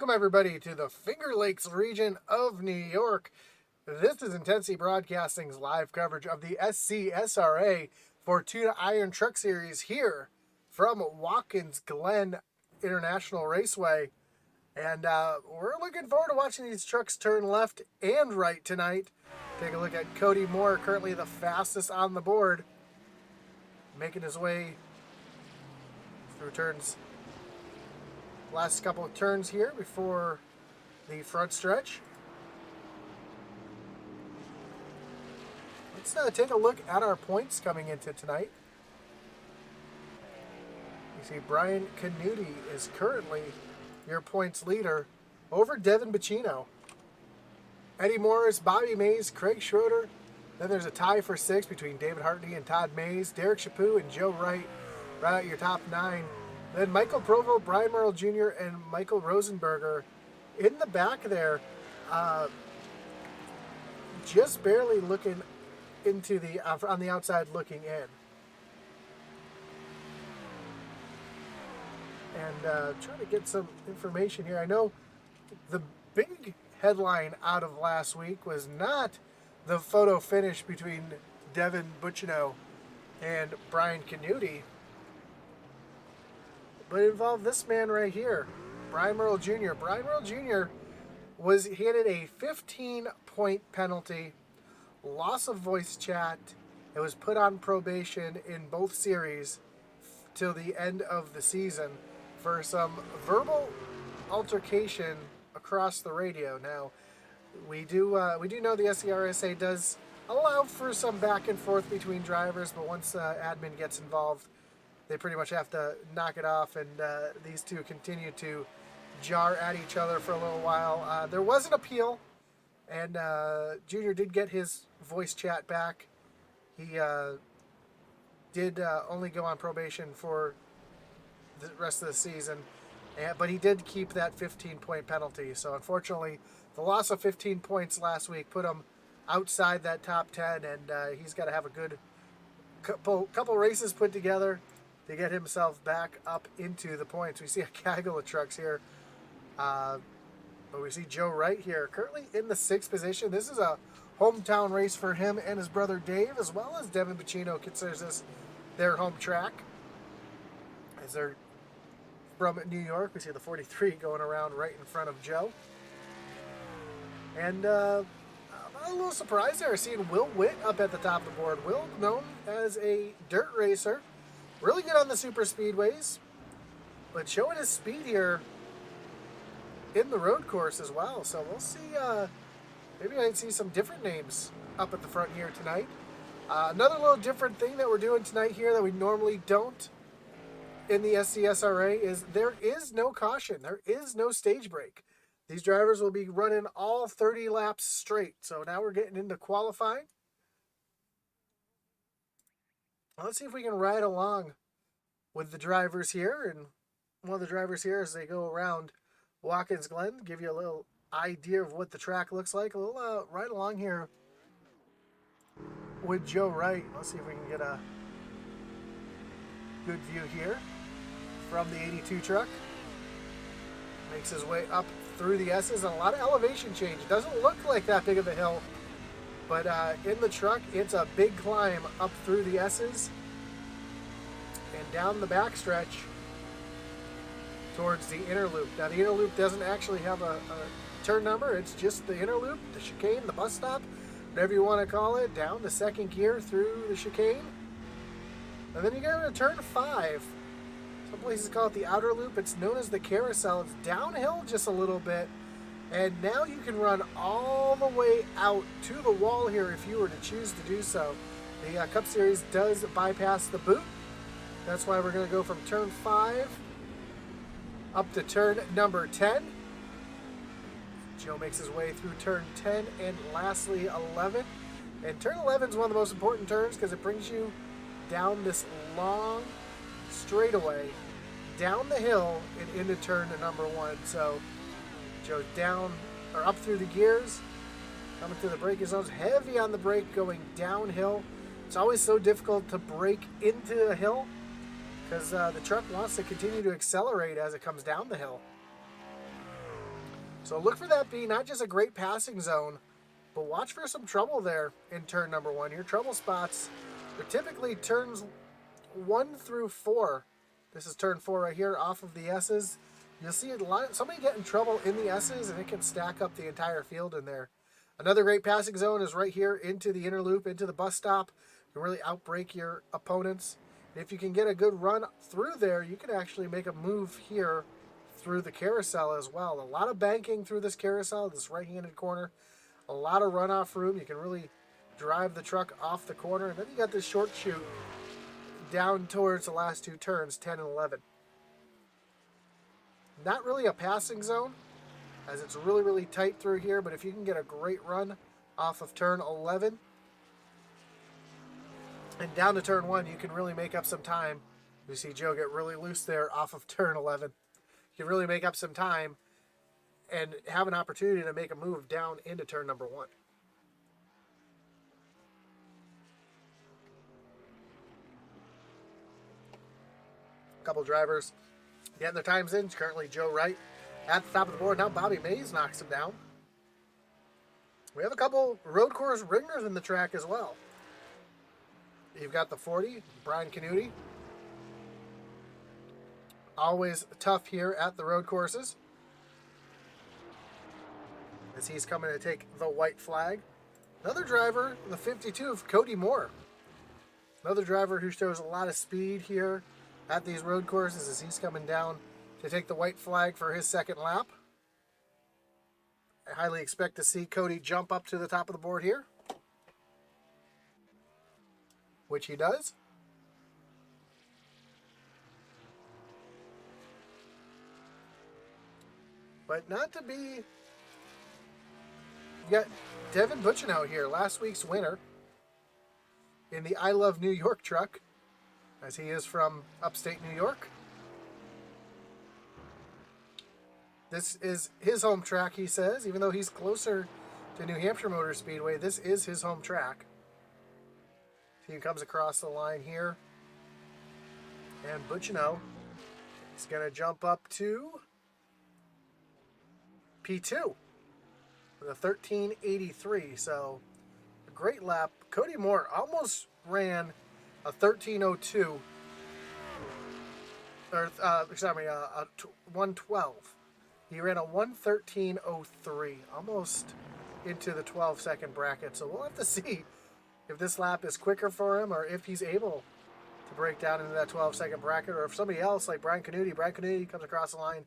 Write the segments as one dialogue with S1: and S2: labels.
S1: Welcome, everybody, to the Finger Lakes region of New York. This is Intensity Broadcasting's live coverage of the SCSRA Fortuna Iron Truck Series here from Watkins Glen International Raceway. And we're looking forward to watching these trucks turn left and right tonight. Take a look at Cody Moore, currently the fastest on the board, making his way through turns. Last couple of turns here before the front stretch. Let's take a look at our points coming into tonight. You see Brian Canuti is currently your points leader over Devin Bacino. Eddie Morris, Bobby Mays, Craig Schroeder. Then there's a tie for 6 between David Hartney and Todd Mays, Derek Chaput and Joe Wright, right out your top 9. Then Michael Provo, Brian Merle Jr., and Michael Rosenberger in the back there, just barely looking into the on the outside looking in. And trying to get some information here. I know the big headline out of last week was not the photo finish between Devin Bacino and Brian Canuti, but it involved this man right here, Brian Merle Jr. Brian Merle Jr. was handed a 15-point penalty, loss of voice chat. It was put on probation in both series till the end of the season for some verbal altercation across the radio. Now, we do know the SCSRA does allow for some back and forth between drivers, but once admin gets involved, they pretty much have to knock it off, and these two continue to jar at each other for a little while. There was an appeal, and Junior did get his voice chat back. He did only go on probation for the rest of the season, but he did keep that 15-point penalty. So unfortunately, the loss of 15 points last week put him outside that top 10, and he's got to have a good couple races put together to get himself back up into the points. We see a gaggle of trucks here. But we see Joe Wright here, currently in the 6th position. This is a hometown race for him and his brother Dave, as well as Devin Bacino considers this their home track. As they're from New York, we see the 43 going around right in front of Joe. And I'm a little surprised there, seeing Will Witt up at the top of the board. Will, known as a dirt racer, really good on the super speedways, but showing his speed here in the road course as well. So we'll see, maybe I can see some different names up at the front here tonight. Another little different thing that we're doing tonight here that we normally don't in the SCSRA is there is no caution. There is no stage break. These drivers will be running all 30 laps straight. So now we're getting into qualifying. Let's see if we can ride along with the drivers here. And one of the drivers here, as they go around Watkins Glen, give you a little idea of what the track looks like. We'll ride along here with Joe Wright. Let's see if we can get a good view here from the 82 truck. Makes his way up through the S's, and a lot of elevation change. It doesn't look like that big of a hill, but in the truck, it's a big climb up through the S's and down the backstretch towards the inner loop. Now, the inner loop doesn't actually have a turn number. It's just the inner loop, the chicane, the bus stop, whatever you want to call it, down the 2nd gear through the chicane. And then you go to turn 5. Some places call it the outer loop. It's known as the carousel. It's downhill just a little bit. And now you can run all the way out to the wall here if you were to choose to do so. The Cup Series does bypass the boot. That's why we're going to go from turn 5 up to turn number 10. Joe makes his way through turn 10 and lastly 11. And turn 11 is one of the most important turns because it brings you down this long straightaway, down the hill and into turn number 1. So Joe's down or up through the gears, coming through the braking zones, heavy on the brake, going downhill. It's always so difficult to brake into a hill because the truck wants to continue to accelerate as it comes down the hill. So look for that being not just a great passing zone, but watch for some trouble there in turn number 1. Your trouble spots are typically turns 1 through 4. This is turn 4 right here off of the S's. You'll see somebody get in trouble in the S's, and it can stack up the entire field in there. Another great passing zone is right here into the inner loop, into the bus stop. You can really outbrake your opponents. And if you can get a good run through there, you can actually make a move here through the carousel as well. A lot of banking through this carousel, this right-handed corner. A lot of runoff room. You can really drive the truck off the corner. And then you got this short chute down towards the last 2 turns, 10 and 11. Not really a passing zone, as it's really, really tight through here, but if you can get a great run off of turn 11 and down to turn 1, you can really make up some time. You see Joe get really loose there off of turn 11. You can really make up some time and have an opportunity to make a move down into turn number 1. Couple drivers getting their times in. Currently Joe Wright at the top of the board. Now Bobby Mays knocks him down. We have a couple road course ringers in the track as well. You've got the 40, Brian Canuti. Always tough here at the road courses, as he's coming to take the white flag. Another driver, the 52 of Cody Moore. Another driver who shows a lot of speed here at these road courses as he's coming down to take the white flag for his second lap. I highly expect to see Cody jump up to the top of the board here, which he does. But not to be... You got Devin Butchenow here, last week's winner in the I Love New York truck, as he is from upstate New York. This is his home track, he says, even though he's closer to New Hampshire Motor Speedway. This is his home track. He comes across the line here. And Butchenow is going to jump up to P2 with a 13.83. So, a great lap. Cody Moore almost ran a 13.02. Or, sorry, a 112. He ran a 1:13.03, almost into the 12-second bracket. So we'll have to see if this lap is quicker for him, or if he's able to break down into that 12-second bracket, or if somebody else like Brian Canuti comes across the line,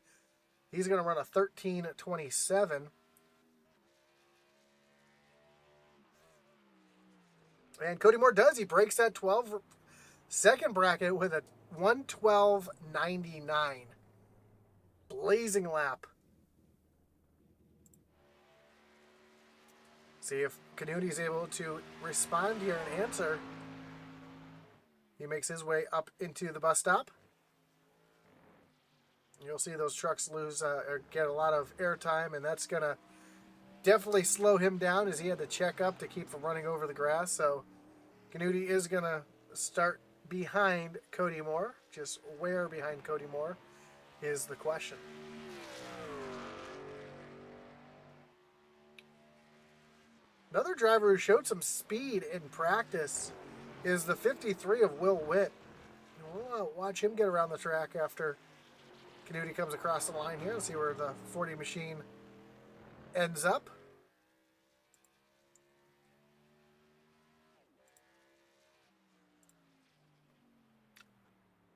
S1: he's going to run a 13.27. And Cody Moore does. He breaks that 12-second bracket with a 1:12.99. Blazing lap. See if Canuti's able to respond here and answer. He makes his way up into the bus stop. You'll see those trucks lose or get a lot of airtime, and that's going to definitely slow him down, as he had to check up to keep from running over the grass. So Canuti is going to start behind Cody Moore. Just where behind Cody Moore is the question. Another driver who showed some speed in practice is the 53 of Will Witt. We'll watch him get around the track after Canuti comes across the line here. Let's see where the 40 machine ends up.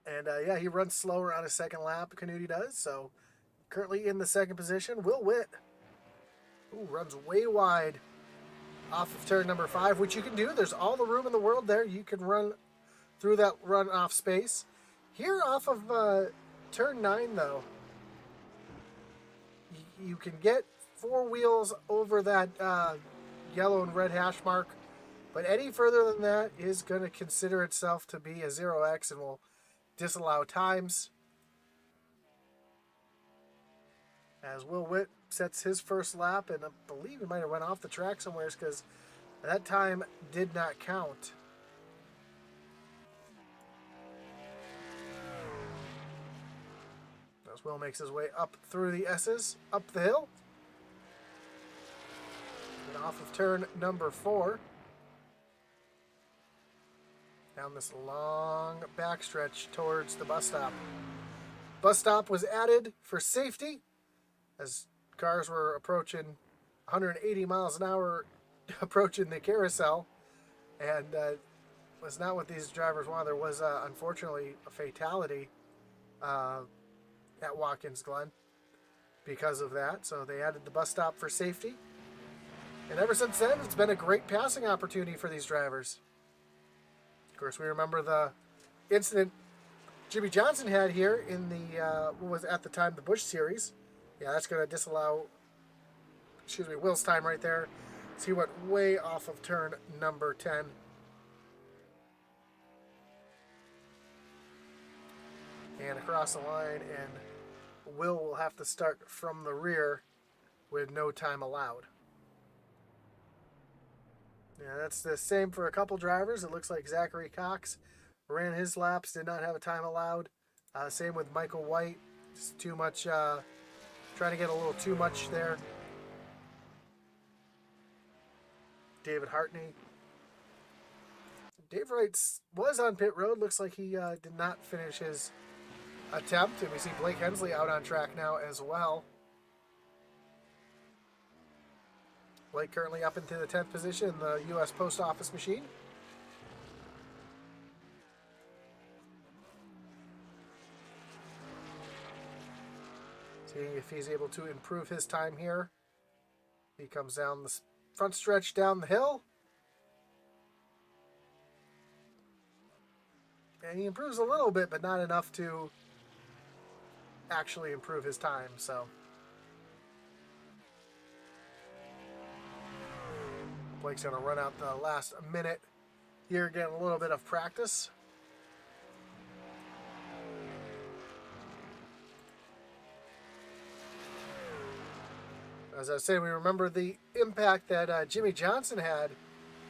S1: And yeah, he runs slower on his second lap, Canuti does. So currently in the second position, Will Witt, who runs way wide off of turn number 5, which you can do. There's all the room in the world there. You can run through that runoff space. Here off of turn 9, though, you can get 4 wheels over that yellow and red hash mark, but any further than that is going to consider itself to be a 0x and will disallow times. As Will Witt sets his first lap, and I believe he might have went off the track somewhere because that time did not count. As Will makes his way up through the S's, up the hill. off of turn number 4. Down this long backstretch towards the bus stop. Bus stop was added for safety as cars were approaching 180 miles an hour approaching the carousel, and was not what these drivers wanted. There was unfortunately a fatality at Watkins Glen because of that, so they added the bus stop for safety, and ever since then it's been a great passing opportunity for these drivers. Of course, we remember the incident Jimmy Johnson had here in the what was at the time the Busch Series. Yeah, that's going to disallow Will's time right there. So he went way off of turn number 10. And across the line, and will have to start from the rear with no time allowed. Yeah, that's the same for a couple drivers. It looks like Zachary Cox ran his laps, did not have a time allowed. Same with Michael White. Just too much, trying to get a little too much there. David Hartney. Dave Wright was on pit road. Looks like he did not finish his attempt. And we see Blake Hensley out on track now as well. Blake currently up into the 10th position in the U.S. Post Office machine. Seeing if he's able to improve his time here. He comes down the front stretch down the hill. And he improves a little bit, but not enough to actually improve his time, so. Blake's going to run out the last minute here, getting a little bit of practice. As I was saying, we remember the impact that Jimmy Johnson had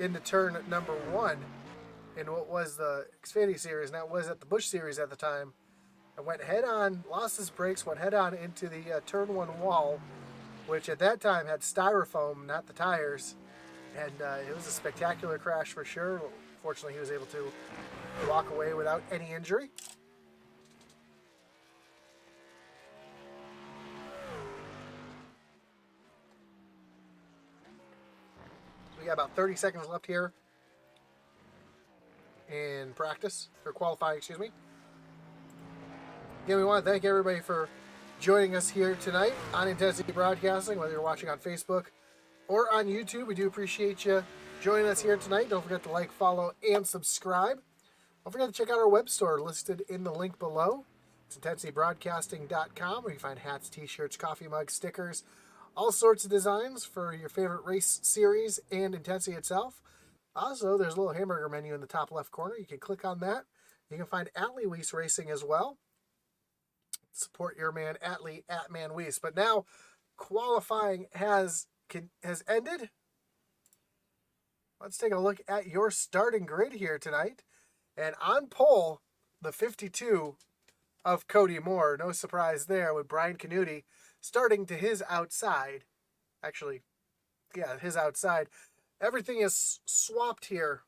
S1: into turn number 1 in what was the Xfinity Series, and that was at the Busch Series at the time. And went head-on, lost his brakes, went head-on into the turn 1 wall, which at that time had styrofoam, not the tires. And it was a spectacular crash for sure. Fortunately, he was able to walk away without any injury. We got about 30 seconds left here in practice, or qualifying, excuse me. Again, we want to thank everybody for joining us here tonight on Intensity Broadcasting, whether you're watching on Facebook or on YouTube. We do appreciate you joining us here tonight. Don't forget to like, follow, and subscribe. Don't forget to check out our web store listed in the link below. It's intensitybroadcasting.com, where you find hats, t-shirts, coffee mugs, stickers, all sorts of designs for your favorite race series and Intensity itself. Also, there's a little hamburger menu in the top left corner. You can click on that. You can find Atlee Weiss Racing as well. Support your man Atlee at Man Weiss. But now qualifying has ended. Let's take a look at your starting grid here tonight. And on pole, the 52 of Cody Moore. No surprise there with Brian Canuti starting to his outside. Actually, yeah, his outside. Everything is swapped here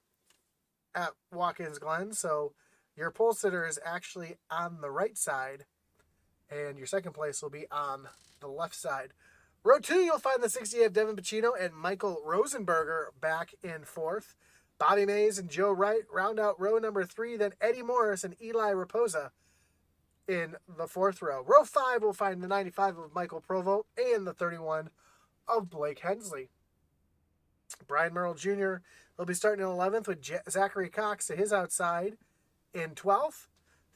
S1: at Watkins Glen. So your pole sitter is actually on the right side. And your second place will be on the left side. Row 2, you'll find the 68 of Devin Pacino and Michael Rosenberger back in fourth. Bobby Mays and Joe Wright round out row number 3. Then Eddie Morris and Eli Raposa in the fourth row. Row 5 will find the 95 of Michael Provo and the 31 of Blake Hensley. Brian Merle Jr. will be starting in 11th with Zachary Cox to his outside in 12th.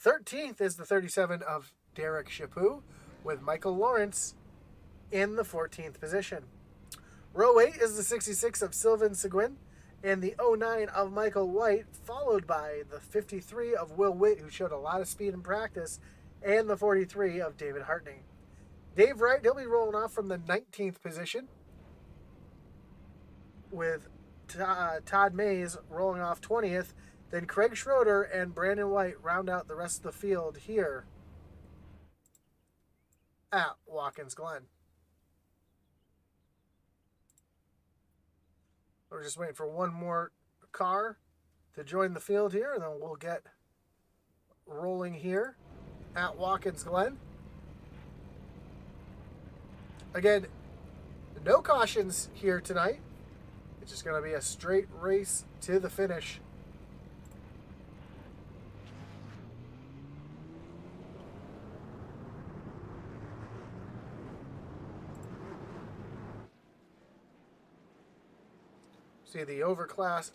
S1: 13th is the 37 of Derek Chaput with Michael Lawrence in the 14th position. Row 8 is the 66 of Sylvain Seguin and the 09 of Michael White, followed by the 53 of Will Witt, who showed a lot of speed in practice, and the 43 of David Hartney. Dave Wright, he'll be rolling off from the 19th position with Todd Mays rolling off 20th. Then Craig Schroeder and Brandon White round out the rest of the field here at Watkins Glen. We're just waiting for one more car to join the field here, and then we'll get rolling here at Watkins Glen. Again, no cautions here tonight. It's just going to be a straight race to the finish. See the overcast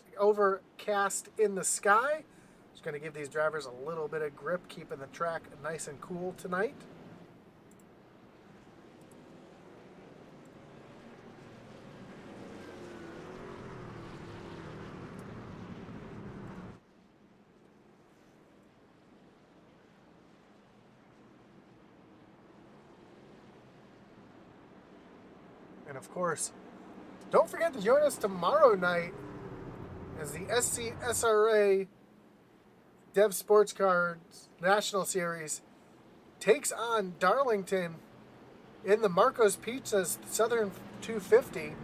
S1: in the sky. It's going to give these drivers a little bit of grip, keeping the track nice and cool tonight. And of course, don't forget to join us tomorrow night as the SCSRA Dev Sports Cards National Series takes on Darlington in the Marco's Pizza's Southern 250.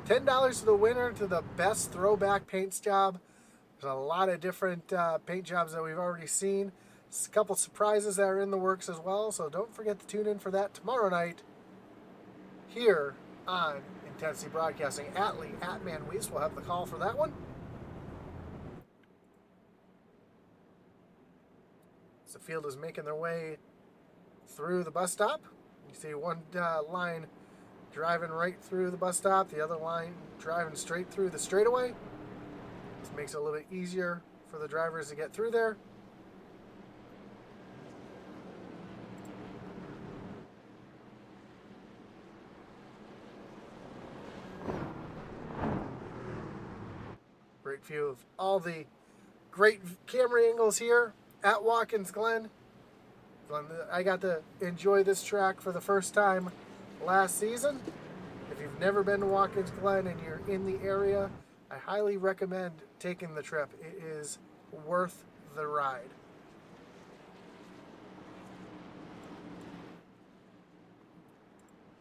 S1: $10 to the winner to the best throwback paint job. There's a lot of different paint jobs that we've already seen. There's a couple surprises that are in the works as well, so don't forget to tune in for that tomorrow night here on Intensity Broadcasting. Atman Weiss will have the call for that one. As the field is making their way through the bus stop, you see one line driving right through the bus stop, the other line driving straight through the straightaway. This makes it a little bit easier for the drivers to get through there. Great view of all the great camera angles here at Watkins Glen. I got to enjoy this track for the first time last season. If you've never been to Watkins Glen and you're in the area, I highly recommend taking the trip. It is worth the ride.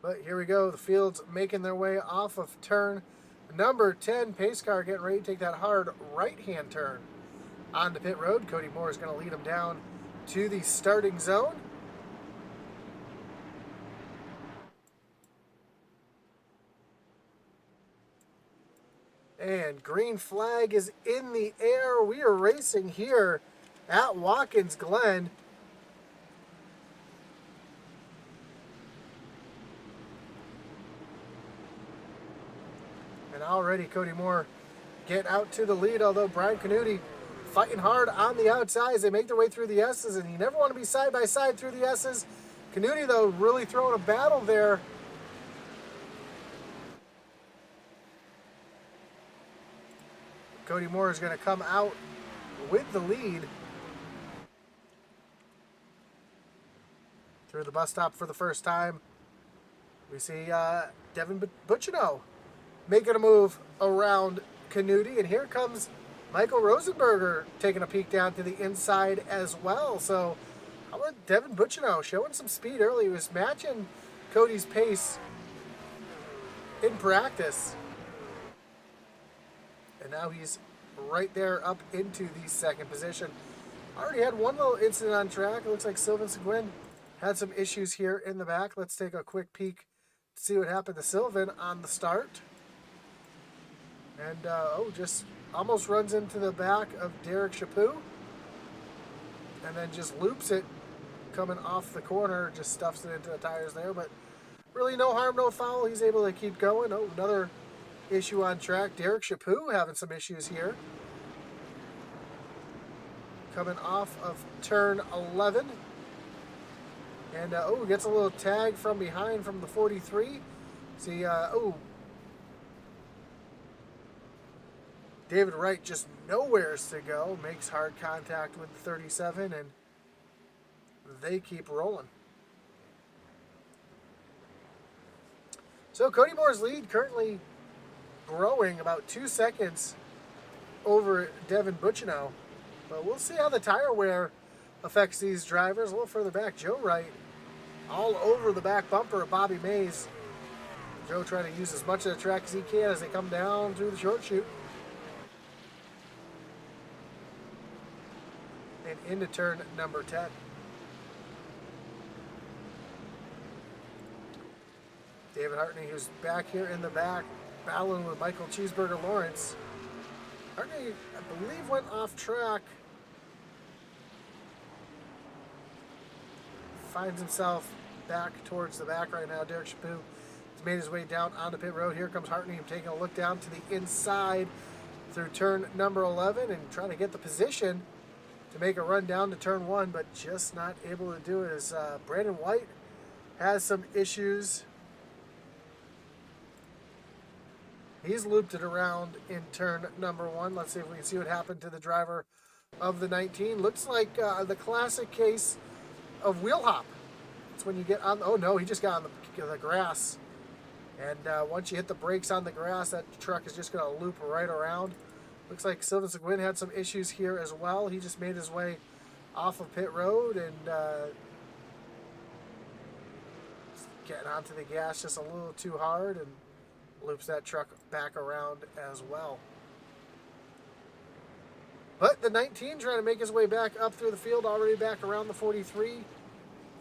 S1: But here we go. The field's making their way off of turn number 10. Pace car getting ready to take that hard right-hand turn onto pit road. Cody Moore is going to lead him down to the starting zone. And green flag is in the air. We are racing here at Watkins Glen. And already Cody Moore getting out to the lead, although Brian Canuti fighting hard on the outside as they make their way through the S's, and you never want to be side by side through the S's. Canuti, though, really throwing a battle there. Cody Moore is going to come out with the lead through the bus stop for the first time. We see Devin Buccino making a move around Canuti, and here comes Michael Rosenberger taking a peek down to the inside as well. So how about Devin Buccino showing some speed early? He was matching Cody's pace in practice. And now he's right there up into the second position. Already had one little incident on track. It looks like Sylvain Seguin had some issues here in the back. Let's take a quick peek to see what happened to Sylvain on the start. And, just almost runs into the back of Derek Chaput. And then just loops it coming off the corner. Just stuffs it into the tires there. But really no harm, no foul. He's able to keep going. Oh, another issue on track. Derek Chaput having some issues here. Coming off of turn 11. And, gets a little tag from behind from the 43. See, David Wright just nowheres to go. Makes hard contact with the 37, and they keep rolling. So Cody Moore's lead currently growing about 2 seconds over Devin Buccino. But we'll see how the tire wear affects these drivers. A little further back, Joe Wright all over the back bumper of Bobby Mays. Joe trying to use as much of the track as he can as they come down through the short chute. And into turn number 10. David Hartney, who's back here in the back, battling with Michael Cheeseburger Lawrence. Hartney, I believe, went off track. Finds himself back towards the back right now. Derek Chaput has made his way down onto pit road. Here comes Hartney. I'm taking a look down to the inside through turn number 11 and trying to get the position to make a run down to turn 1, but just not able to do it as Brandon White has some issues. He's looped it around in turn number 1. Let's see if we can see what happened to the driver of the 19. Looks like the classic case of wheel hop. It's when you get on, oh no, he just got on the grass. And once you hit the brakes on the grass, that truck is just going to loop right around. Looks like Sylvain Seguin had some issues here as well. He just made his way off of pit road and getting onto the gas just a little too hard and loops that truck back around as well. But the 19 trying to make his way back up through the field, already back around the 43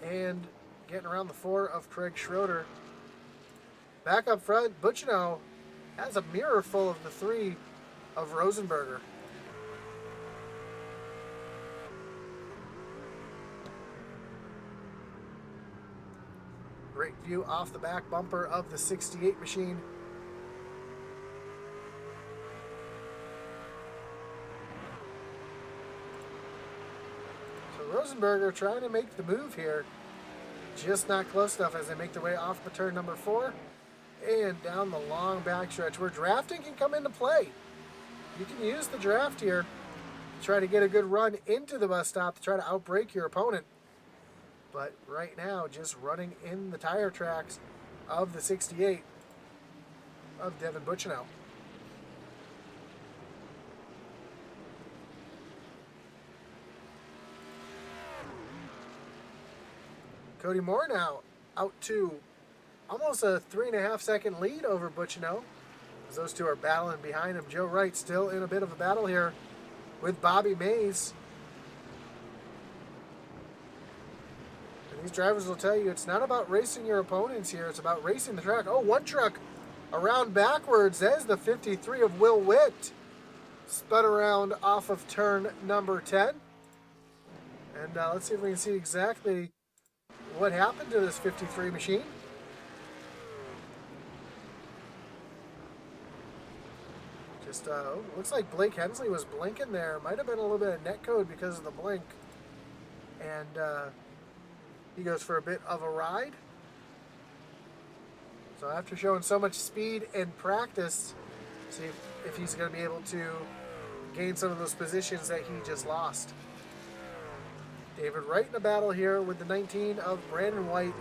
S1: and getting around the 4 of Craig Schroeder. Back up front, Butchino has a mirror full of the 3 of Rosenberger. Great view off the back bumper of the 68 machine. So Rosenberger trying to make the move here. Just not close enough as they make their way off the turn number 4 and down the long backstretch where drafting can come into play. You can use the draft here to try to get a good run into the bus stop to try to outbrake your opponent. But right now, just running in the tire tracks of the 68 of Devin Butchino. Cody Moore now out to almost a 3.5 second lead over Butchino. As those two are battling behind him. Joe Wright still in a bit of a battle here with Bobby Mays. And these drivers will tell you it's not about racing your opponents here. It's about racing the track. Oh, one truck around backwards. There's the 53 of Will Witt. Spun around off of turn number 10. And let's see if we can see exactly what happened to this 53 machine. Just looks like Blake Hensley was blinking there. Might have been a little bit of netcode because of the blink. And he goes for a bit of a ride. So after showing so much speed and practice, see if he's going to be able to gain some of those positions that he just lost. David Wright in a battle here with the 19 of Brandon White.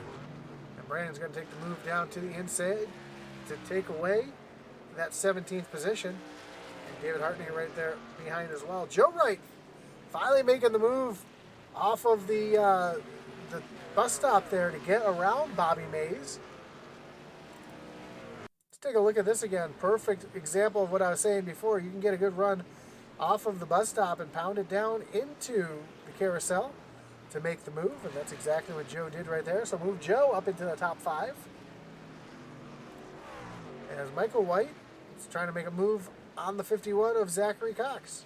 S1: And Brandon's going to take the move down to the inside to take away that 17th position. And David Hartney right there behind as well. Joe Wright finally making the move off of the bus stop there to get around Bobby Mays. Let's take a look at this again. Perfect example of what I was saying before. You can get a good run off of the bus stop and pound it down into the carousel to make the move, and that's exactly what Joe did right there. So move Joe up into the top 5. As Michael White is trying to make a move on the 51 of Zachary Cox.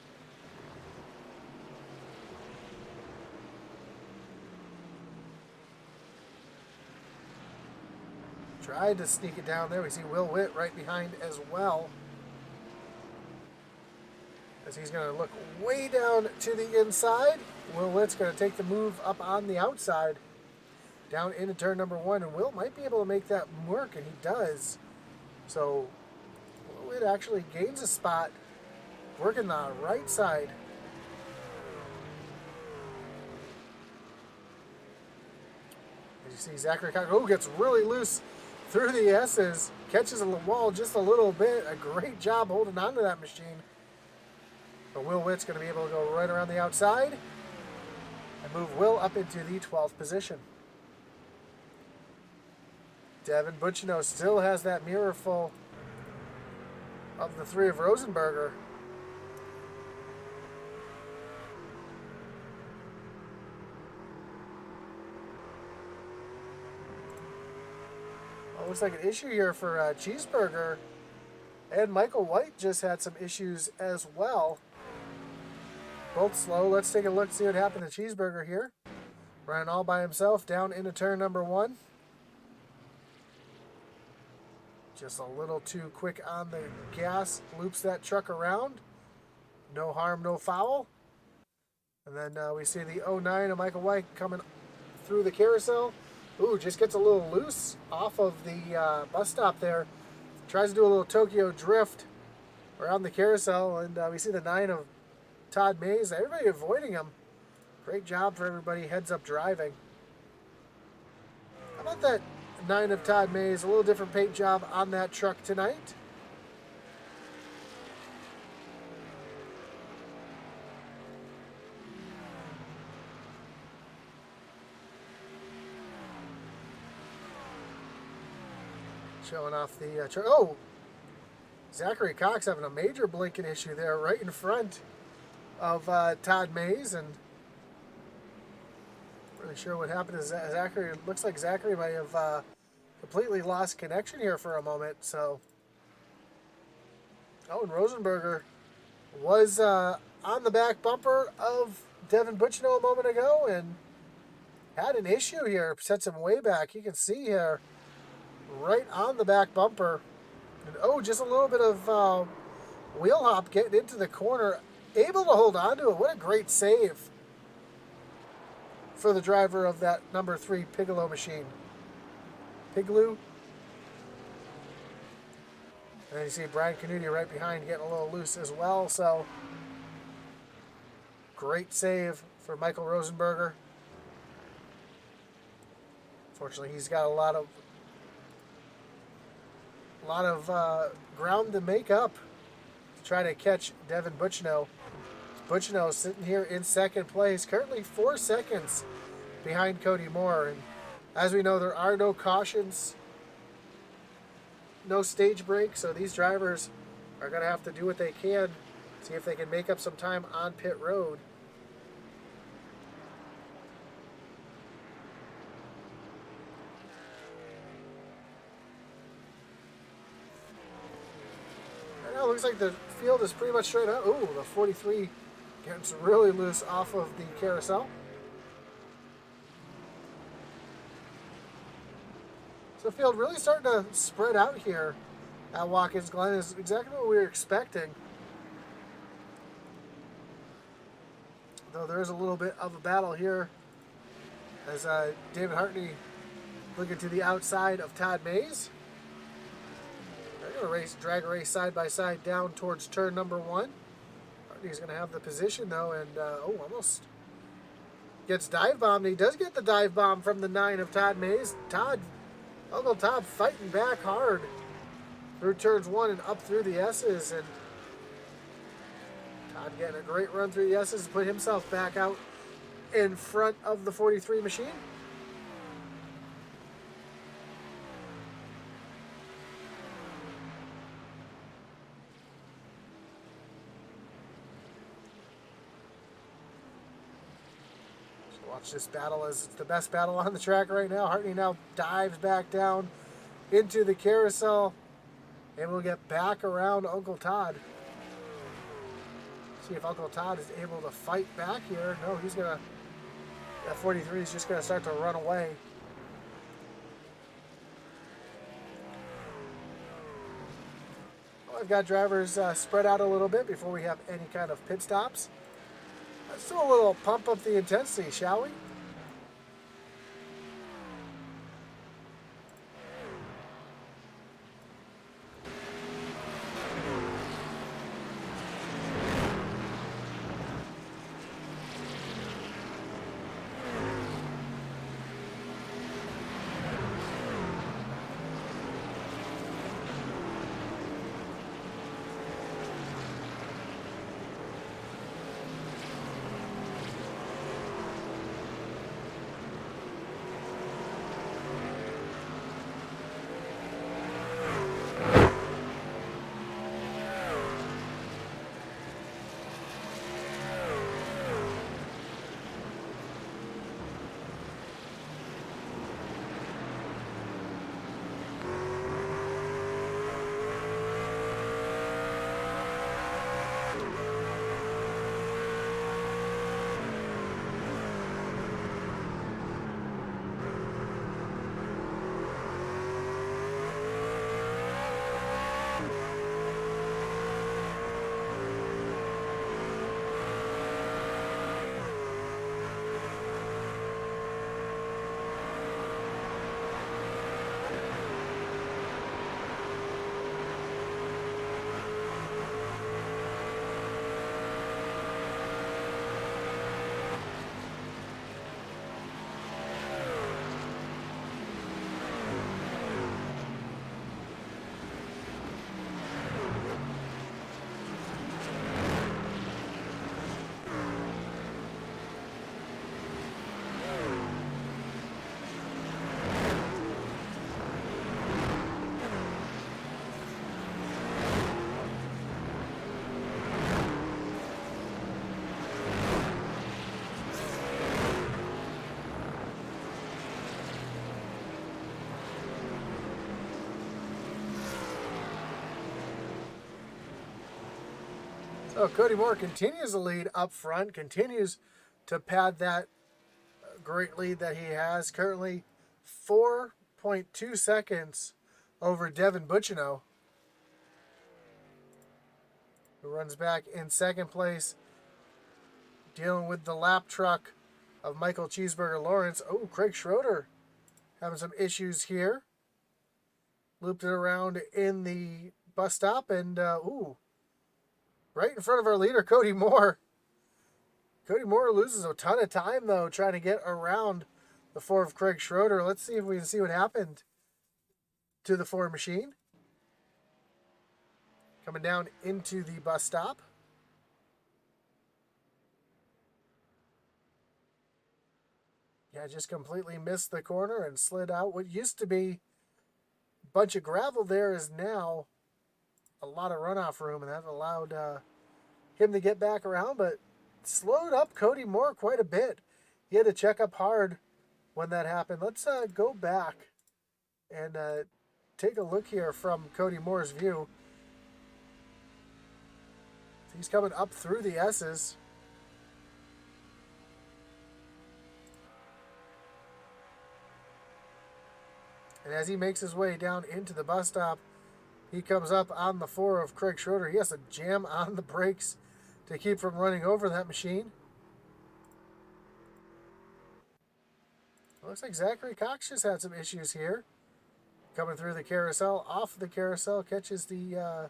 S1: Tried to sneak it down there. We see Will Witt right behind as well. As he's going to look way down to the inside. Will Witt's going to take the move up on the outside. Down into turn number 1. And Will might be able to make that work, and he does. So Will Witt actually gains a spot working the right side. As you see Zachary Cox, gets really loose through the S's. Catches the wall just a little bit. A great job holding on to that machine. But Will Witt's going to be able to go right around the outside and move Will up into the 12th position. Devin Butchino still has that mirror full of the three of Rosenberger. Oh, looks like an issue here for Cheeseburger. And Michael White just had some issues as well. Both slow. Let's take a look, see what happened to Cheeseburger here. Running all by himself down into turn number 1. Just a little too quick on the gas. Loops that truck around. No harm, no foul. And then we see the 09 of Michael White coming through the carousel. Ooh, just gets a little loose off of the bus stop there. Tries to do a little Tokyo drift around the carousel. And we see the 9 of Todd Mays. Everybody avoiding him. Great job for everybody heads up driving. How about that 9 of Todd Mays? A little different paint job on that truck tonight. Showing off the truck. Oh! Zachary Cox having a major blinking issue there right in front of Todd Mays, and really sure what happened is Zachary, looks like Zachary might have completely lost connection here for a moment. So, oh, and Rosenberger was on the back bumper of Devin Butchino a moment ago and had an issue here, sets him way back. You can see here right on the back bumper. And oh, just a little bit of wheel hop getting into the corner, able to hold on to it. What a great save for the driver of that number 3 Piccolo machine. Pigloo. And then you see Brian Canuti right behind getting a little loose as well. So, great save for Michael Rosenberger. Fortunately, he's got a lot of ground to make up to try to catch Devin Butchino. Butchino sitting here in second place, currently 4 seconds behind Cody Moore. And as we know, there are no cautions, no stage breaks, so these drivers are going to have to do what they can, see if they can make up some time on pit road. And now it looks like the field is pretty much straight out. Ooh, the 43 gets really loose off of the carousel. So the field really starting to spread out here at Watkins Glen is exactly what we were expecting. Though there is a little bit of a battle here as David Hartney looking to the outside of Todd Mays. They're going to drag a race side by side down towards turn number 1. Hartney's going to have the position though, and almost gets dive bombed. He does get the dive bomb from the 9 of Todd Mays. Uncle Todd fighting back hard through turns 1 and up through the S's, and Todd getting a great run through the S's to put himself back out in front of the 43 machine. Watch this battle as it's the best battle on the track right now. Hartney now dives back down into the carousel, and we'll get back around Uncle Todd. See if Uncle Todd is able to fight back here. No, he's going to... That 43 is just going to start to run away. Well, I've got drivers spread out a little bit before we have any kind of pit stops. Let's do a little pump up the intensity, shall we? So Cody Moore continues the lead up front, continues to pad that great lead that he has. Currently 4.2 seconds over Devin Bucciano, who runs back in second place, dealing with the lap truck of Michael Cheeseburger Lawrence. Oh, Craig Schroeder having some issues here. Looped it around in the bus stop, and right in front of our leader, Cody Moore. Cody Moore loses a ton of time, though, trying to get around the four of Craig Schroeder. Let's see if we can see what happened to the Ford machine. Coming down into the bus stop. Yeah, just completely missed the corner and slid out. What used to be a bunch of gravel there is now a lot of runoff room, and that allowed him to get back around, but slowed up Cody Moore quite a bit. He had to check up hard when that happened. Let's go back and take a look here from Cody Moore's view. He's coming up through the S's. And as he makes his way down into the bus stop, he comes up on the four of Craig Schroeder. He has to jam on the brakes to keep from running over that machine. Looks like Zachary Cox just had some issues here. Coming through the carousel, off the carousel, catches the...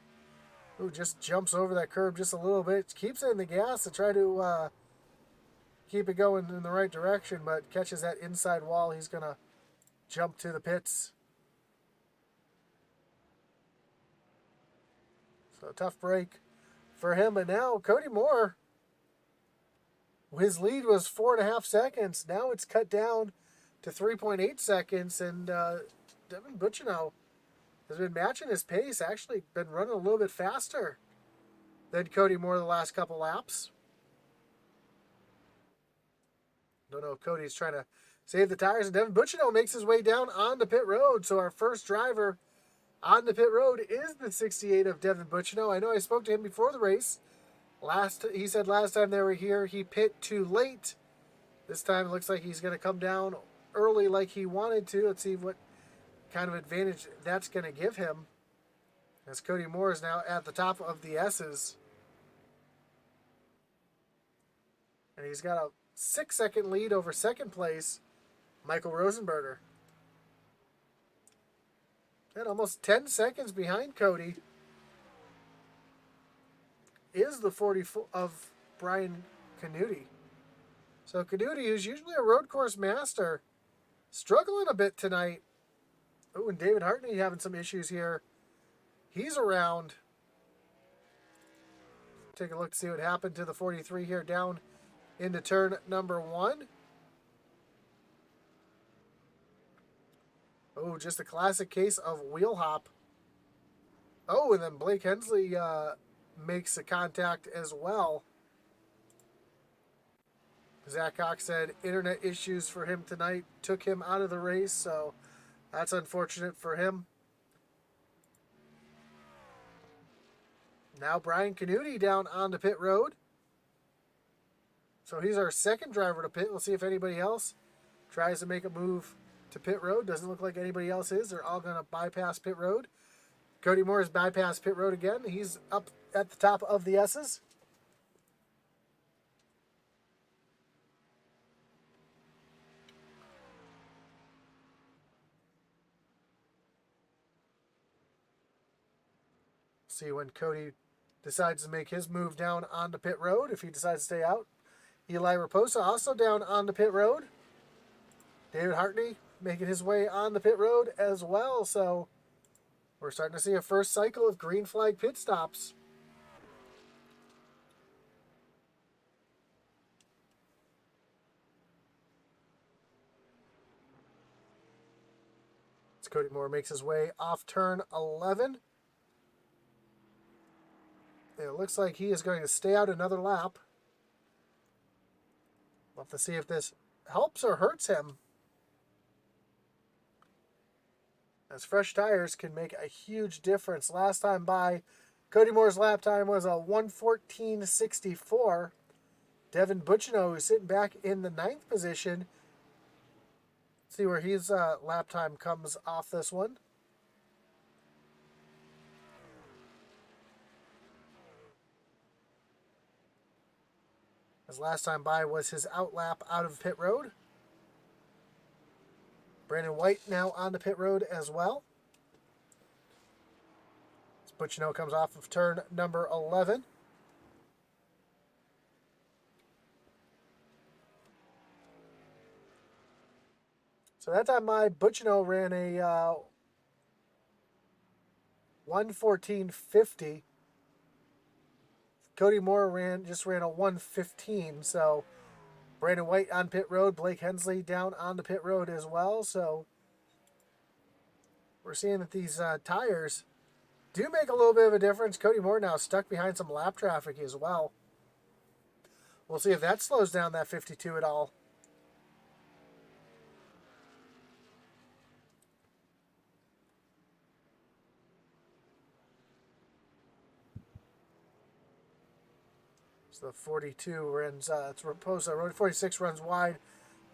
S1: just jumps over that curb just a little bit. Keeps it in the gas to try to keep it going in the right direction, but catches that inside wall. He's going to jump to the pits. So a tough break for him. But now Cody Moore, his lead was 4.5 seconds. Now it's cut down to 3.8 seconds. And Devin Bucciano has been matching his pace, actually been running a little bit faster than Cody Moore the last couple laps. Don't know if Cody's trying to save the tires, and Devin Bucciano makes his way down onto pit road. So our first driver on the pit road is the 68 of Devin Bucciano. I know I spoke to him before the race. He said last time they were here, he pit too late. This time it looks like he's going to come down early like he wanted to. Let's see what kind of advantage that's going to give him, as Cody Moore is now at the top of the S's. And he's got a 6-second lead over second place, Michael Rosenberger. And almost 10 seconds behind Cody is the 40 of Brian Canuti. So Canuti, who's usually a road course master, struggling a bit tonight. Oh, and David Hartney having some issues here. He's around. Take a look to see what happened to the 43 here down into turn number 1. Oh, just a classic case of wheel hop. Oh, and then Blake Hensley makes a contact as well. Zach Cox said internet issues for him tonight took him out of the race, so that's unfortunate for him. Now Brian Canuti down onto pit road. So he's our second driver to pit. We'll see if anybody else tries to make a move to pit road. Doesn't look like anybody else is. They're all going to bypass pit road. Cody Moore has bypassed pit road again. He's up at the top of the S's. See when Cody decides to make his move down onto pit road, if he decides to stay out. Eli Raposa also down onto pit road. David Hartney making his way on the pit road as well. So we're starting to see a first cycle of green flag pit stops. As Cody Moore makes his way off turn 11. It looks like he is going to stay out another lap. We'll have to see if this helps or hurts him, as fresh tires can make a huge difference. Last time by, Cody Moore's lap time was a 1:14.64. Devin Buchino, who's sitting back in the 9th position. See where his lap time comes off this one. His last time by was his outlap out of pit road. Brandon White now on the pit road as well. Buchino comes off of turn number 11. So that time my Buchino ran a 1:14.50. Cody Moore just ran a 1:15. So Brandon White on pit road, Blake Hensley down on the pit road as well. So we're seeing that these tires do make a little bit of a difference. Cody Moore now stuck behind some lap traffic as well. We'll see if that slows down that 52 at all. So the 42 runs, it's proposed, road 46 runs wide,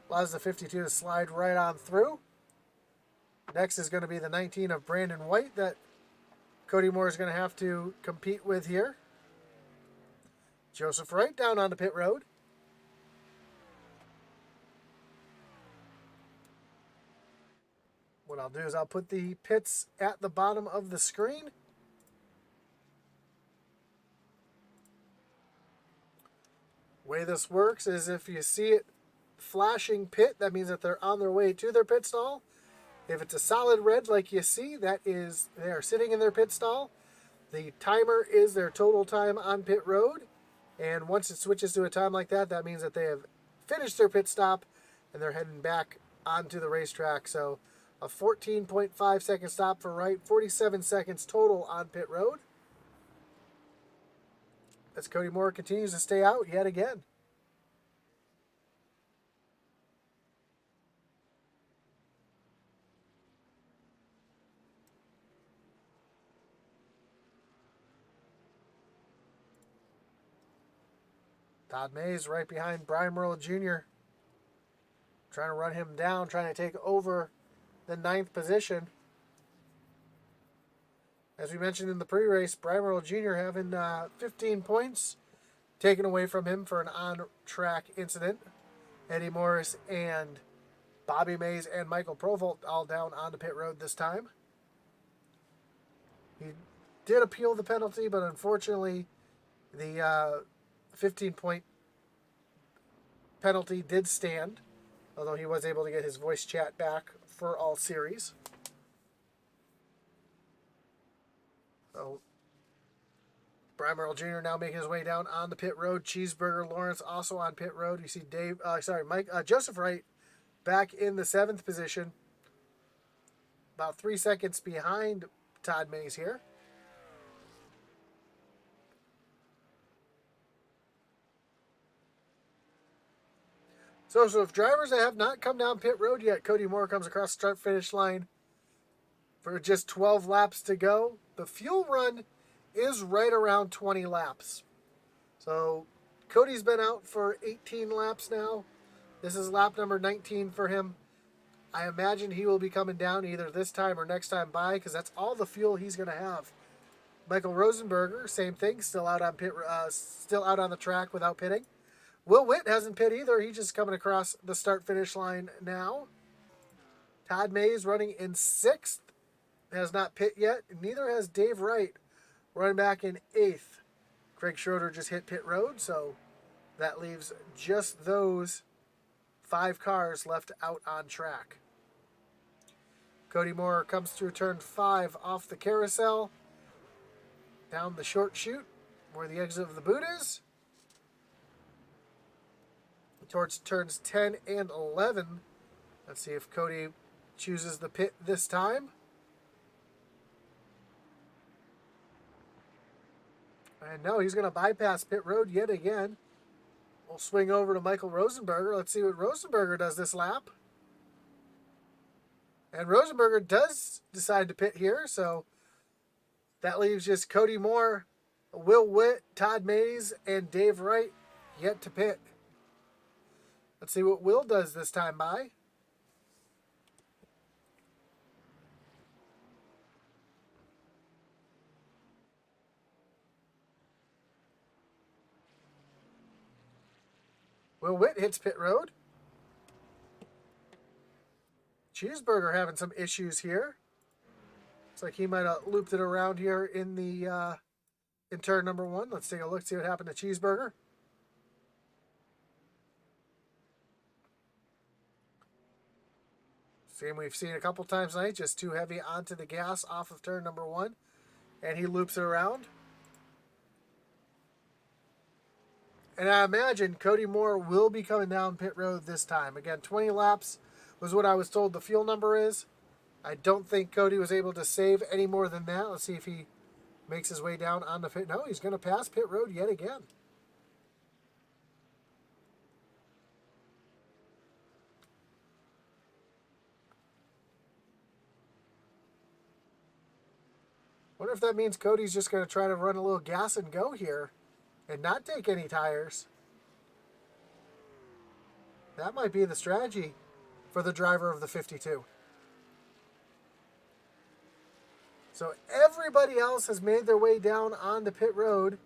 S1: allows the 52 to slide right on through. Next is going to be the 19 of Brandon White that Cody Moore is going to have to compete with here. Joseph Wright down on the pit road. What I'll do is I'll put the pits at the bottom of the screen. Way this works is if you see it flashing pit, that means that they're on their way to their pit stall. If it's a solid red like you see, that is they are sitting in their pit stall. The timer is their total time on pit road. And once it switches to a time like that, that means that they have finished their pit stop and they're heading back onto the racetrack. So a 14.5 second stop for Wright, 47 seconds total on pit road. As Cody Moore continues to stay out yet again. Todd Mays right behind Brian Merle Jr. Trying to run him down, trying to take over the 9th position. As we mentioned in the pre-race, Brian Merle Jr. having 15 points taken away from him for an on-track incident. Eddie Morris and Bobby Mays and Michael Provolt all down on the pit road this time. He did appeal the penalty, but unfortunately the 15-point penalty did stand, although he was able to get his voice chat back for all series. So Brian Merle Jr. now making his way down on the pit road. Cheeseburger Lawrence also on pit road. You see Joseph Wright back in the 7th position, about 3 seconds behind Todd Mays here. So if drivers that have not come down pit road yet, Cody Moore comes across the start-finish line for just 12 laps to go. The fuel run is right around 20 laps. So Cody's been out for 18 laps now. This is lap number 19 for him. I imagine he will be coming down either this time or next time by because that's all the fuel he's going to have. Michael Rosenberger, same thing, still out on the track without pitting. Will Witt hasn't pit either. He's just coming across the start-finish line now. Todd Mays running in 6th. Has not pit yet. Neither has Dave Wright, running back in 8th. Craig Schroeder just hit pit road, so that leaves just those 5 cars left out on track. Cody Moore comes through turn 5 off the carousel, down the short chute where the exit of the boot is, towards turns 10 and 11. Let's see if Cody chooses the pit this time. And no, he's going to bypass pit road yet again. We'll swing over to Michael Rosenberger. Let's see what Rosenberger does this lap. And Rosenberger does decide to pit here, so That leaves just Cody Moore, Will Witt, Todd Mays, and Dave Wright yet to pit. Let's see what Will does this time by. Will Witt hits pit road. Cheeseburger having some issues here. Looks like he might have looped it around here in the in turn number 1. Let's take a look, see what happened to Cheeseburger. Same we've seen a couple times tonight, just too heavy onto the gas off of turn number 1. And he loops it around. And I imagine Cody Moore will be coming down pit road this time. Again, 20 laps was what I was told the fuel number is. I don't think Cody was able to save any more than that. Let's see if he makes his way down on the pit. No, he's going to pass pit road yet again. Wonder if that means Cody's just going to try to run a little gas and go here and not take any tires. That might be the strategy for the driver of the 52. So everybody else has made their way down on the pit road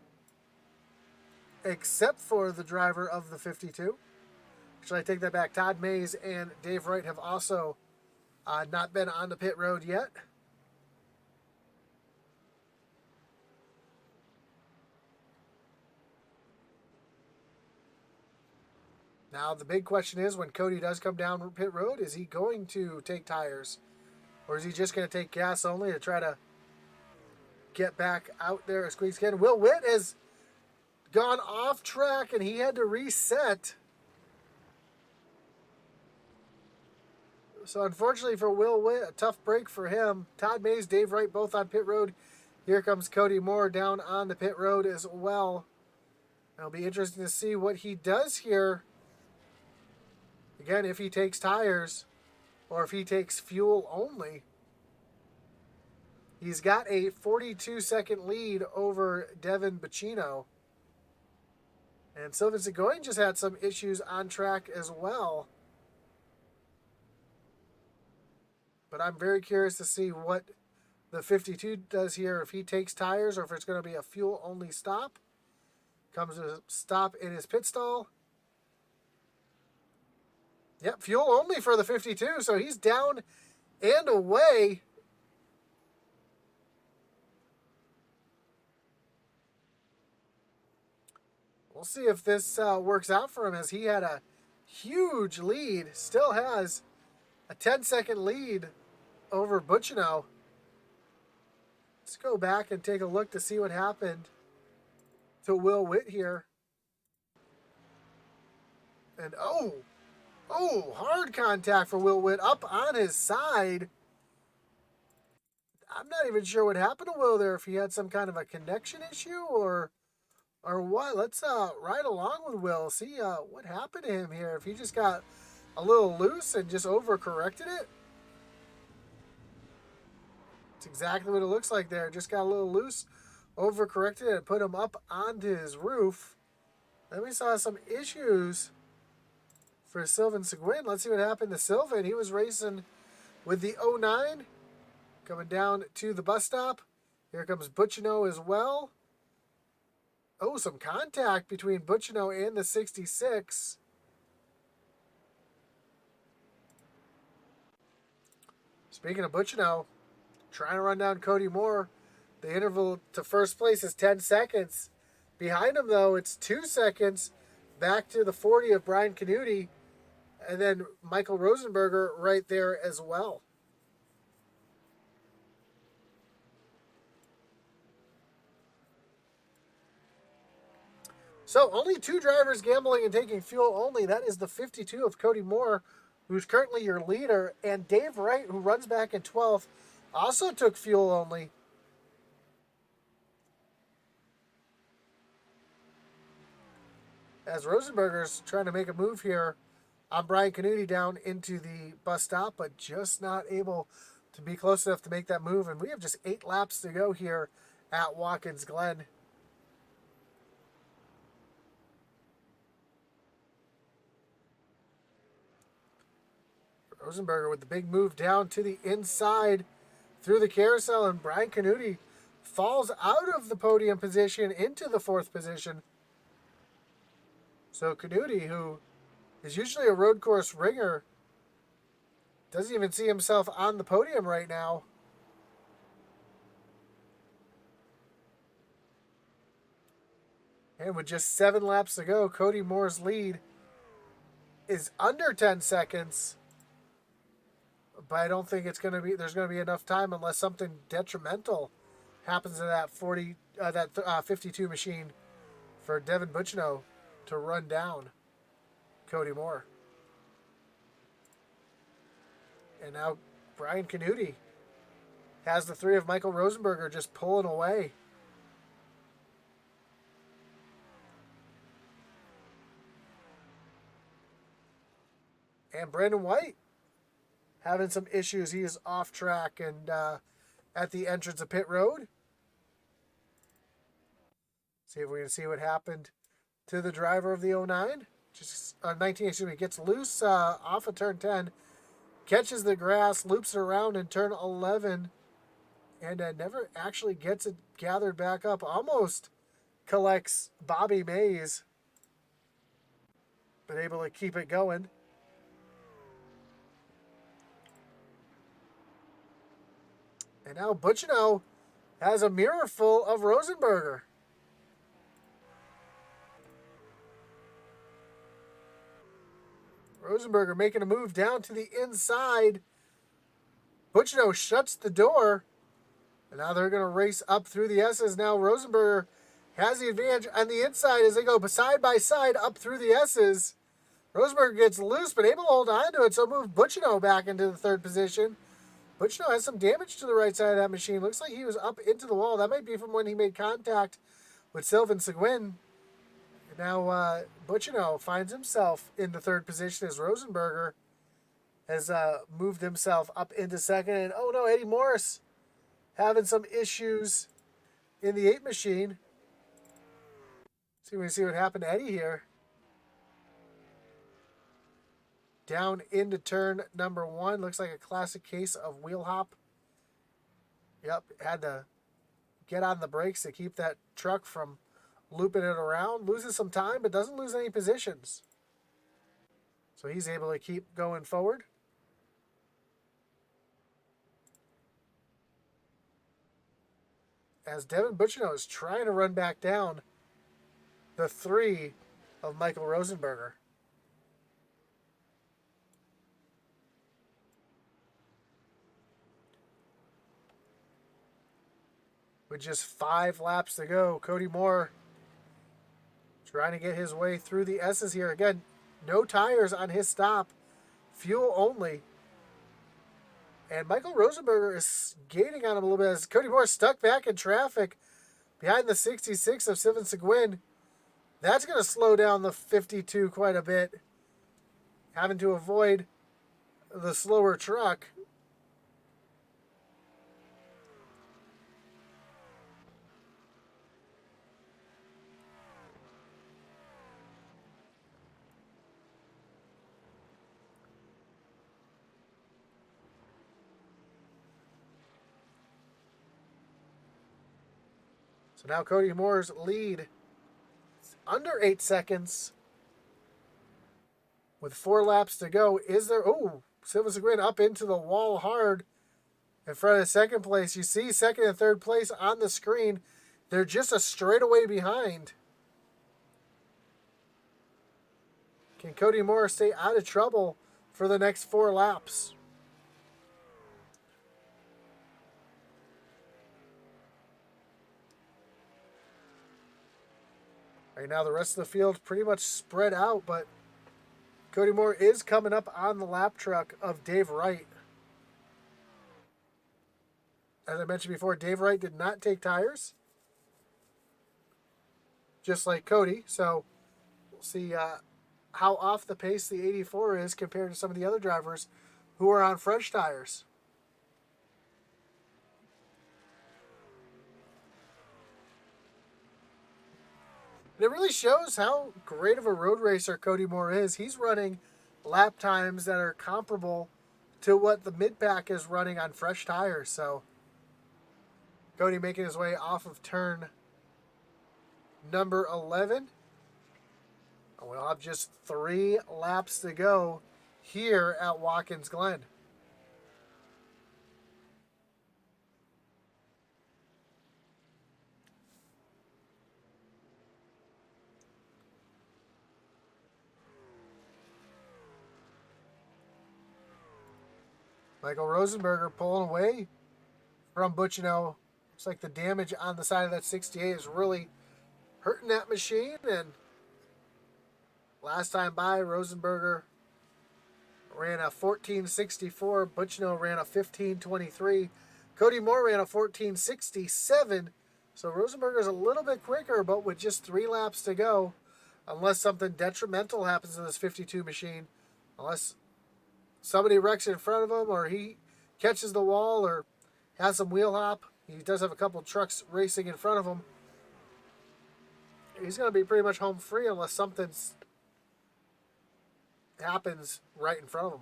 S1: except for the driver of the 52. Actually, I take that back. Todd Mays and Dave Wright have also not been on the pit road yet. Now, the big question is, when Cody does come down pit road, is he going to take tires? Or is he just going to take gas only to try to get back out there as squeeze can? Will Witt has gone off track and he had to reset. So, unfortunately for Will Witt, a tough break for him. Todd Mays, Dave Wright, both on pit road. Here comes Cody Moore down on the pit road as well. It'll be interesting to see what he does here. Again, if he takes tires or if he takes fuel only. He's got a 42-second lead over Devin Bacino. And Sylvain Seguin just had some issues on track as well. But I'm very curious to see what the 52 does here. If he takes tires or if it's going to be a fuel-only stop. Comes to a stop in his pit stall. Yep, fuel only for the 52, so he's down and away. We'll see if this works out for him, as he had a huge lead. Still has a 10-second lead over Butchino. Let's go back and take a look to see what happened to Will Witt here. And oh, hard contact for Will Witt up on his side. I'm not even sure what happened to Will there, if he had some kind of a connection issue or what. Let's ride along with Will, see what happened to him here. If he just got a little loose and just overcorrected it. It's exactly what it looks like there. Just got a little loose, overcorrected it, and put him up onto his roof. Then we saw some issues for Sylvain Seguin. Let's see what happened to Sylvain. He was racing with the 09, coming down to the bus stop. Here comes Butchino as well. Oh, some contact between Butchino and the 66. Speaking of Butchino, trying to run down Cody Moore. The interval to first place is 10 seconds. Behind him, though, it's 2 seconds back to the 40 of Brian Canuti. And then Michael Rosenberger right there as well. So only 2 drivers gambling and taking fuel only. That is the 52 of Cody Moore, who's currently your leader. And Dave Wright, who runs back in 12th, also took fuel only. As Rosenberger's trying to make a move here on Brian Canuti down into the bus stop, but just not able to be close enough to make that move. And we have just 8 laps to go here at Watkins Glen. Rosenberger with the big move down to the inside through the carousel, and Brian Canuti falls out of the podium position into the 4th position. So Canuti, who is usually a road course ringer, doesn't even see himself on the podium right now. And with just 7 laps to go, Cody Moore's lead is under 10 seconds. But I don't think there's going to be enough time unless something detrimental happens to that 52 machine for Devin Buchino to run down Cody Moore. And now Brian Canuti has the 3 of Michael Rosenberger just pulling away. And Brandon White having some issues. He is off track and at the entrance of pit road. See if we can see what happened to the driver of the 09. 19, excuse me, gets loose off of turn 10, catches the grass, loops it around in turn 11, and never actually gets it gathered back up. Almost collects Bobby Mays, but able to keep it going. And now Buchino has a mirror full of Rosenberger. Rosenberger making a move down to the inside. Buchino shuts the door. And now they're going to race up through the S's. Now Rosenberger has the advantage on the inside as they go side by side up through the S's. Rosenberger gets loose but able to hold on to it, so move Buchino back into the 3rd position. Buchino has some damage to the right side of that machine. Looks like he was up into the wall. That might be from when he made contact with Sylvain Seguin. And now Buchino finds himself in the 3rd position as Rosenberger has moved himself up into 2nd. And oh no, Eddie Morris having some issues in the 8 machine. We can see what happened to Eddie here. Down into turn number 1. Looks like a classic case of wheel hop. Yep, had to get on the brakes to keep that truck from looping it around. Loses some time, but doesn't lose any positions. So he's able to keep going forward. As Devin Buchino is trying to run back down the 3 of Michael Rosenberger. With just 5 laps to go, Cody Moore trying to get his way through the S's here. Again, no tires on his stop, fuel only. And Michael Rosenberger is gaining on him a little bit as Cody Moore stuck back in traffic behind the 66 of Sylvain Seguin. That's going to slow down the 52 quite a bit, having to avoid the slower truck. So now Cody Moore's lead is under 8 seconds with 4 laps to go. Is there... Oh, Sylvain Seguin up into the wall hard in front of 2nd place. You see 2nd and 3rd place on the screen. They're just a straightaway behind. Can Cody Moore stay out of trouble for the next 4 laps? Right now, the rest of the field pretty much spread out, but Cody Moore is coming up on the lap truck of Dave Wright. As I mentioned before, Dave Wright did not take tires, just like Cody. So we'll see how off the pace the 84 is compared to some of the other drivers who are on fresh tires. And it really shows how great of a road racer Cody Moore is. He's running lap times that are comparable to what the mid-pack is running on fresh tires. So Cody making his way off of turn number 11. And we'll have just 3 laps to go here at Watkins Glen. Michael Rosenberger pulling away from Buccino. Looks like the damage on the side of that 68 is really hurting that machine. And last time by, Rosenberger ran a 14.64. Buccino ran a 15.23. Cody Moore ran a 14.67. So Rosenberger's a little bit quicker, but with just 3 laps to go, unless something detrimental happens to this 52 machine, unless somebody wrecks in front of him or he catches the wall or has some wheel hop. He does have a couple trucks racing in front of him. He's going to be pretty much home free unless something happens right in front of him.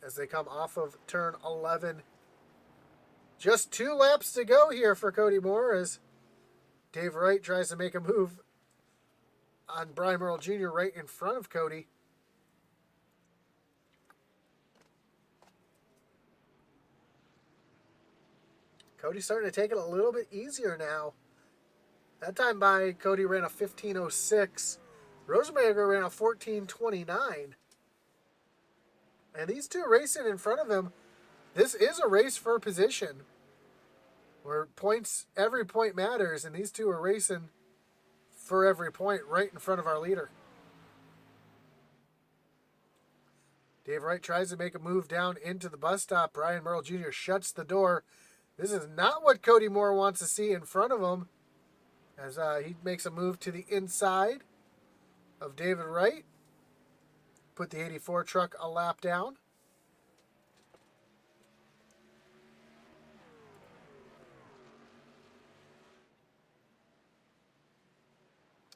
S1: As they come off of turn 11. Just 2 laps to go here for Cody Moore as Dave Wright tries to make a move on Brian Merle Jr. right in front of Cody. Cody's starting to take it a little bit easier now. That time by, Cody ran a 15.06. Rosenberger ran a 14.29. And these two racing in front of him, this is a race for position. Where points, every point matters, and these two are racing for every point right in front of our leader. Dave Wright tries to make a move down into the bus stop. Brian Merle Jr. shuts the door. This is not what Cody Moore wants to see in front of him, as he makes a move to the inside of David Wright. Put the 84 truck a lap down.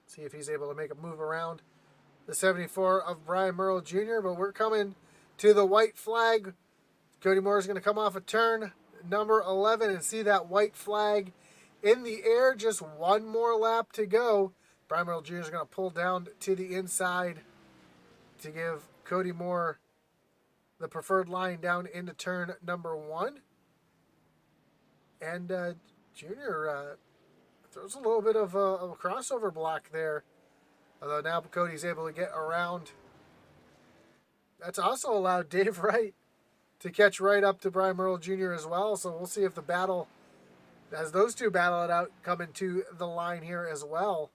S1: See if he's able to make a move around the 74 of Brian Merle Jr. But we're coming to the white flag. Cody Moore is going to come off a turn number 11 and see that white flag in the air. Just 1 more lap to go. Brian Merle Jr. is going to pull down to the inside to give Cody Moore the preferred line down into turn number 1. And Jr. Throws a little bit of a crossover block there. Although now Cody's able to get around. That's also allowed Dave Wright to catch right up to Brian Merle Jr. as well. So we'll see if the battle, as those two battle it out, come into the line here as well.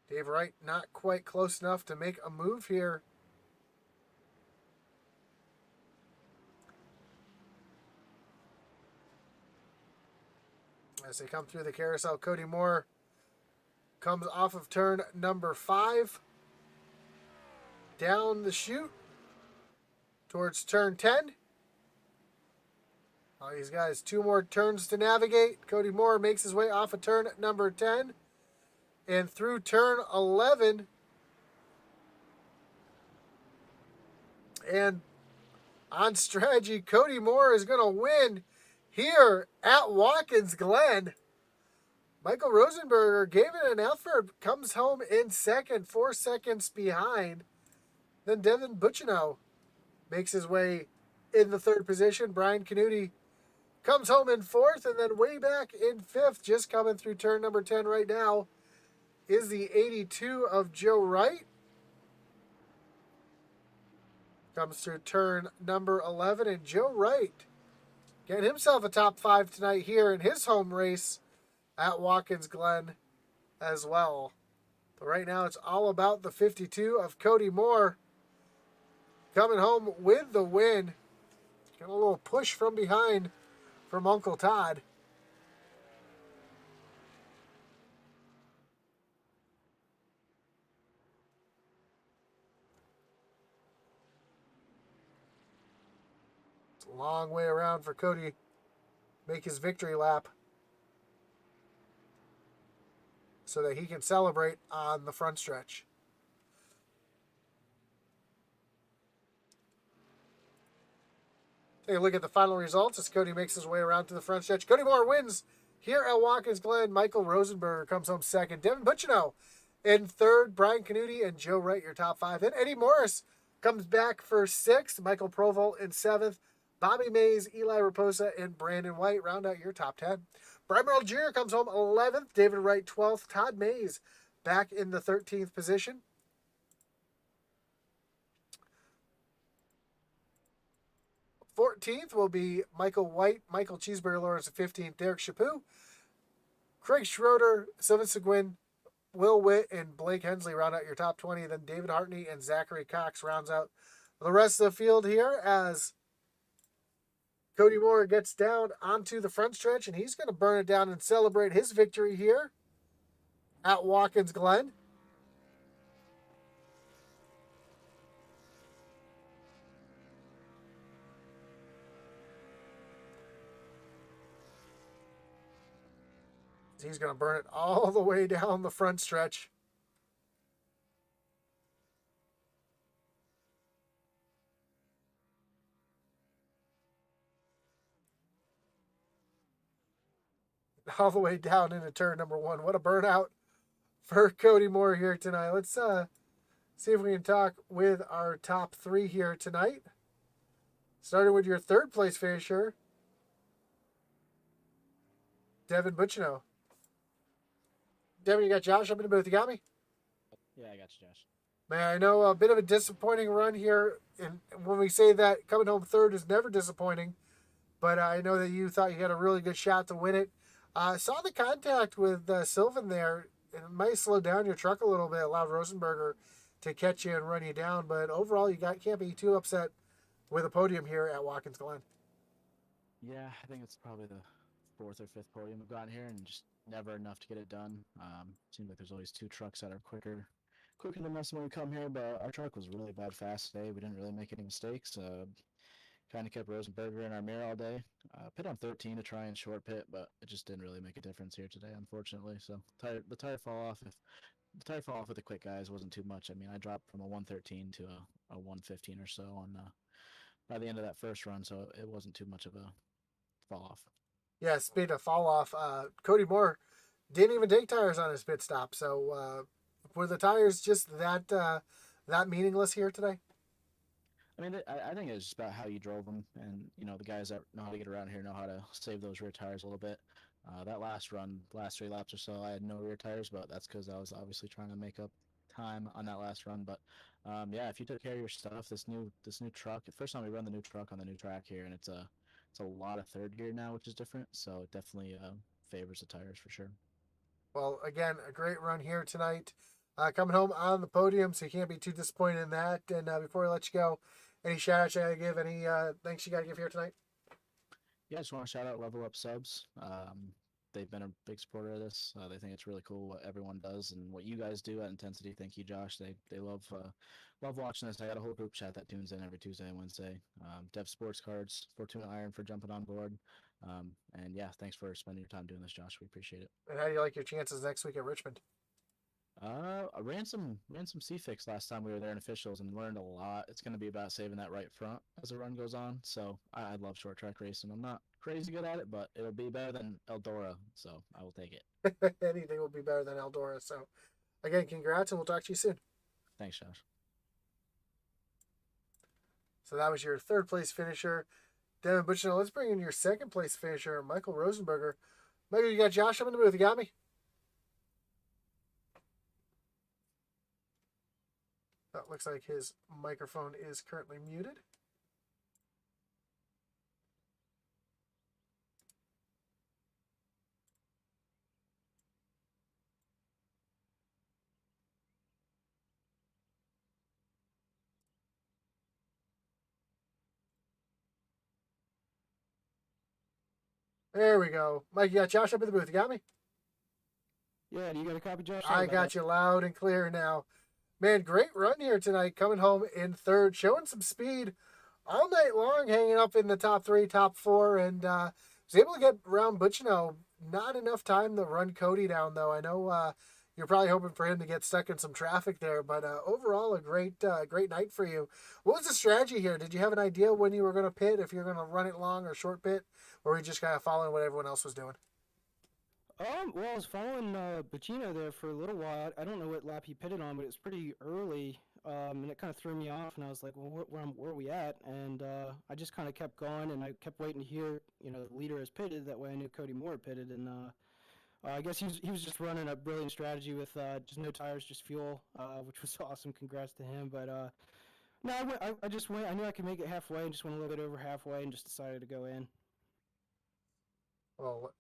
S1: Dave Wright not quite close enough to make a move here. As they come through the carousel, Cody Moore comes off of turn number 5. Down the chute towards turn 10. Oh, he's got his 2 more turns to navigate. Cody Moore makes his way off of turn number 10. And through turn 11. And on strategy, Cody Moore is going to win here at Watkins Glen. Michael Rosenberger gave it an effort, comes home in second, 4 seconds behind. Then Devin Buccino makes his way in the 3rd position. Brian Canuti comes home in 4th, and then way back in 5th, just coming through turn number 10 right now, is the 82 of Joe Wright. Comes through turn number 11, and Joe Wright getting himself a top 5 tonight here in his home race at Watkins Glen as well. But right now it's all about the 52 of Cody Moore coming home with the win. Got a little push from behind from Uncle Todd. Long way around for Cody. Make his victory lap so that he can celebrate on the front stretch. Take a look at the final results as Cody makes his way around to the front stretch. Cody Moore wins here at Watkins Glen. Michael Rosenberger comes home second. Devin Butchino in third. Brian Canuti and Joe Wright, your top five. Then Eddie Morris comes back for sixth. Michael Provo in seventh. Bobby Mays, Eli Raposa, and Brandon White round out your top 10. Brian Merle Jr. comes home 11th. David Wright 12th. Todd Mays back in the 13th position. 14th will be Michael White, Michael Cheeseburger Lawrence at 15th, Derek Chaput, Craig Schroeder, Sylvan Seguin, Will Witt, and Blake Hensley round out your top 20. Then David Hartney and Zachary Cox rounds out the rest of the field here as Cody Moore gets down onto the front stretch, and he's going to burn it down and celebrate his victory here at Watkins Glen. He's going to burn it all the way down the front stretch. All the way down into turn number one. What a burnout for Cody Moore here tonight. Let's see if we can talk with our top three here tonight. Starting with your third place finisher, Devin Butchino. Devin, you got Josh up in the booth. You got me?
S2: Yeah, I got you, Josh.
S1: Man, I know a bit of a disappointing run here. And when we say that coming home third is never disappointing, but I know that you thought you had a really good shot to win it. Saw the contact with Sylvan there. It might slow down your truck a little bit, allowed Rosenberger to catch you and run you down. But overall, can't be too upset with a podium here at Watkins Glen.
S2: Yeah, I think it's probably the fourth or fifth podium we've gotten here, and just never enough to get it done. Seems like there's always two trucks that are quicker than us when we come here, but our truck was really bad fast today. We didn't really make any mistakes. Kind of kept Rosenberger in our mirror all day. Pit on 13 to try and short pit, but it just didn't really make a difference here today, unfortunately. So the tire fall off. If the tire fall off with the quick guys wasn't too much. I mean, I dropped from a 113 to a 115 or so on by the end of that first run, so it wasn't too much of a fall off.
S1: Yeah, speed of fall off. Cody Moore didn't even take tires on his pit stop. So were the tires just that meaningless here today?
S2: I mean, I think it's just about how you drove them, and the guys that know how to get around here know how to save those rear tires a little bit. That last run, last 3 laps or so, I had no rear tires, but that's because I was obviously trying to make up time on that last run. But yeah, if you took care of your stuff, this new truck. The first time we run the new truck on the new track here, and it's a lot of third gear now, which is different. So it definitely favors the tires for sure.
S1: Well, again, a great run here tonight. Coming home on the podium, so you can't be too disappointed in that. And before I let you go, any shout outs you got to give? Any thanks you got to give here tonight?
S2: Yeah, I just want to shout out Level Up Subs. They've been a big supporter of this. They think it's really cool what everyone does and what you guys do at Intensity. Thank you, Josh. They love watching this. I got a whole group chat that tunes in every Tuesday and Wednesday. Dev Sports Cards, Fortuna Iron for jumping on board. And yeah, thanks for spending your time doing this, Josh. We appreciate it.
S1: And how do you like your chances next week at Richmond?
S2: I ran some C-Fix last time we were there in officials and learned a lot. It's going to be about saving that right front as the run goes on. So I love short track racing. I'm not crazy good at it, but it'll be better than Eldora, so I will take it.
S1: Anything will be better than Eldora. So again, congrats, and we'll talk to you soon.
S2: Thanks, Josh.
S1: So that was your third place finisher, Devin Butchino. Let's bring in your second place finisher, Michael Rosenberger. Michael, you got Josh up in the booth. You got me? That looks like his microphone is currently muted. There we go. Mike, you got Josh up in the booth. You got me?
S2: Yeah, do you got a copy, Josh?
S1: I got you loud and clear now. Man, great run here tonight. Coming home in third, showing some speed all night long, hanging up in the top three, top four, and was able to get around Butchino. Not enough time to run Cody down, though. I know you're probably hoping for him to get stuck in some traffic there, but overall, a great night for you. What was the strategy here? Did you have an idea when you were going to pit, if you're going to run it long or short pit, or were you just kind of following what everyone else was doing?
S3: Well, I was following Bacino there for a little while. I don't know what lap he pitted on, but it was pretty early, and it kind of threw me off. And I was like, "Well, where are we at?" And I just kind of kept going, and I kept waiting to hear, the leader has pitted. That way, I knew Cody Moore pitted, and I guess he was just running a brilliant strategy with just no tires, just fuel, which was awesome. Congrats to him. But no, I just went. I knew I could make it halfway, and just went a little bit over halfway, and just decided to go in.
S1: Well,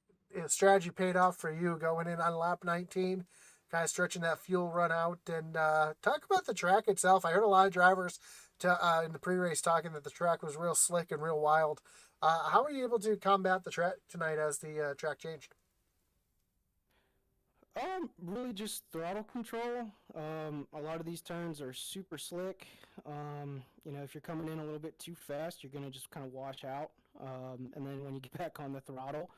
S1: strategy paid off for you going in on lap 19, kind of stretching that fuel run out. And talk about the track itself. I heard a lot of drivers in the pre-race talking that the track was real slick and real wild. How were you able to combat the track tonight as the track changed?
S3: Really just throttle control. A lot of these turns are super slick. If you're coming in a little bit too fast, you're gonna just kind of wash out. And then when you get back on the throttle,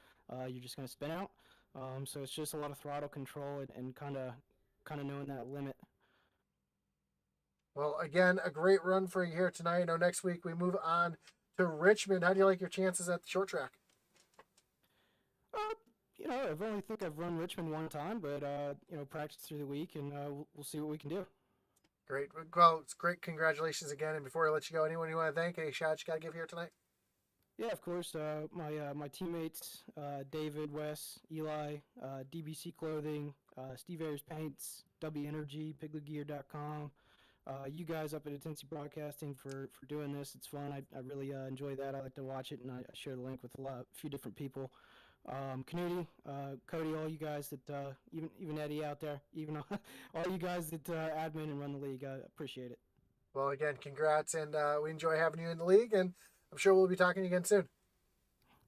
S3: you're just gonna spin out. So it's just a lot of throttle control and kind of knowing that limit.
S1: Well, again, a great run for you here tonight. I know next week we move on to Richmond. How do you like your chances at the short track?
S3: Uh, I've only think I've run Richmond one time, but practice through the week, and we'll see what we can do.
S1: Great. Well, it's great. Congratulations again. And before I let you go, anyone you want to thank? Any shots you got to give here tonight?
S3: Yeah, of course. My teammates, David, Wes, Eli, DBC Clothing, Steve Ayers Paints, W Energy, PigletGear.com. You guys up at Intensity Broadcasting for doing this. It's fun. I really enjoy that. I like to watch it, and I share the link with a few different people. Knuty, Cody, all you guys that even Eddie out there, even all you guys that admin and run the league, I appreciate it.
S1: Well, again, congrats, and we enjoy having you in the league, and I'm sure we'll be talking again soon.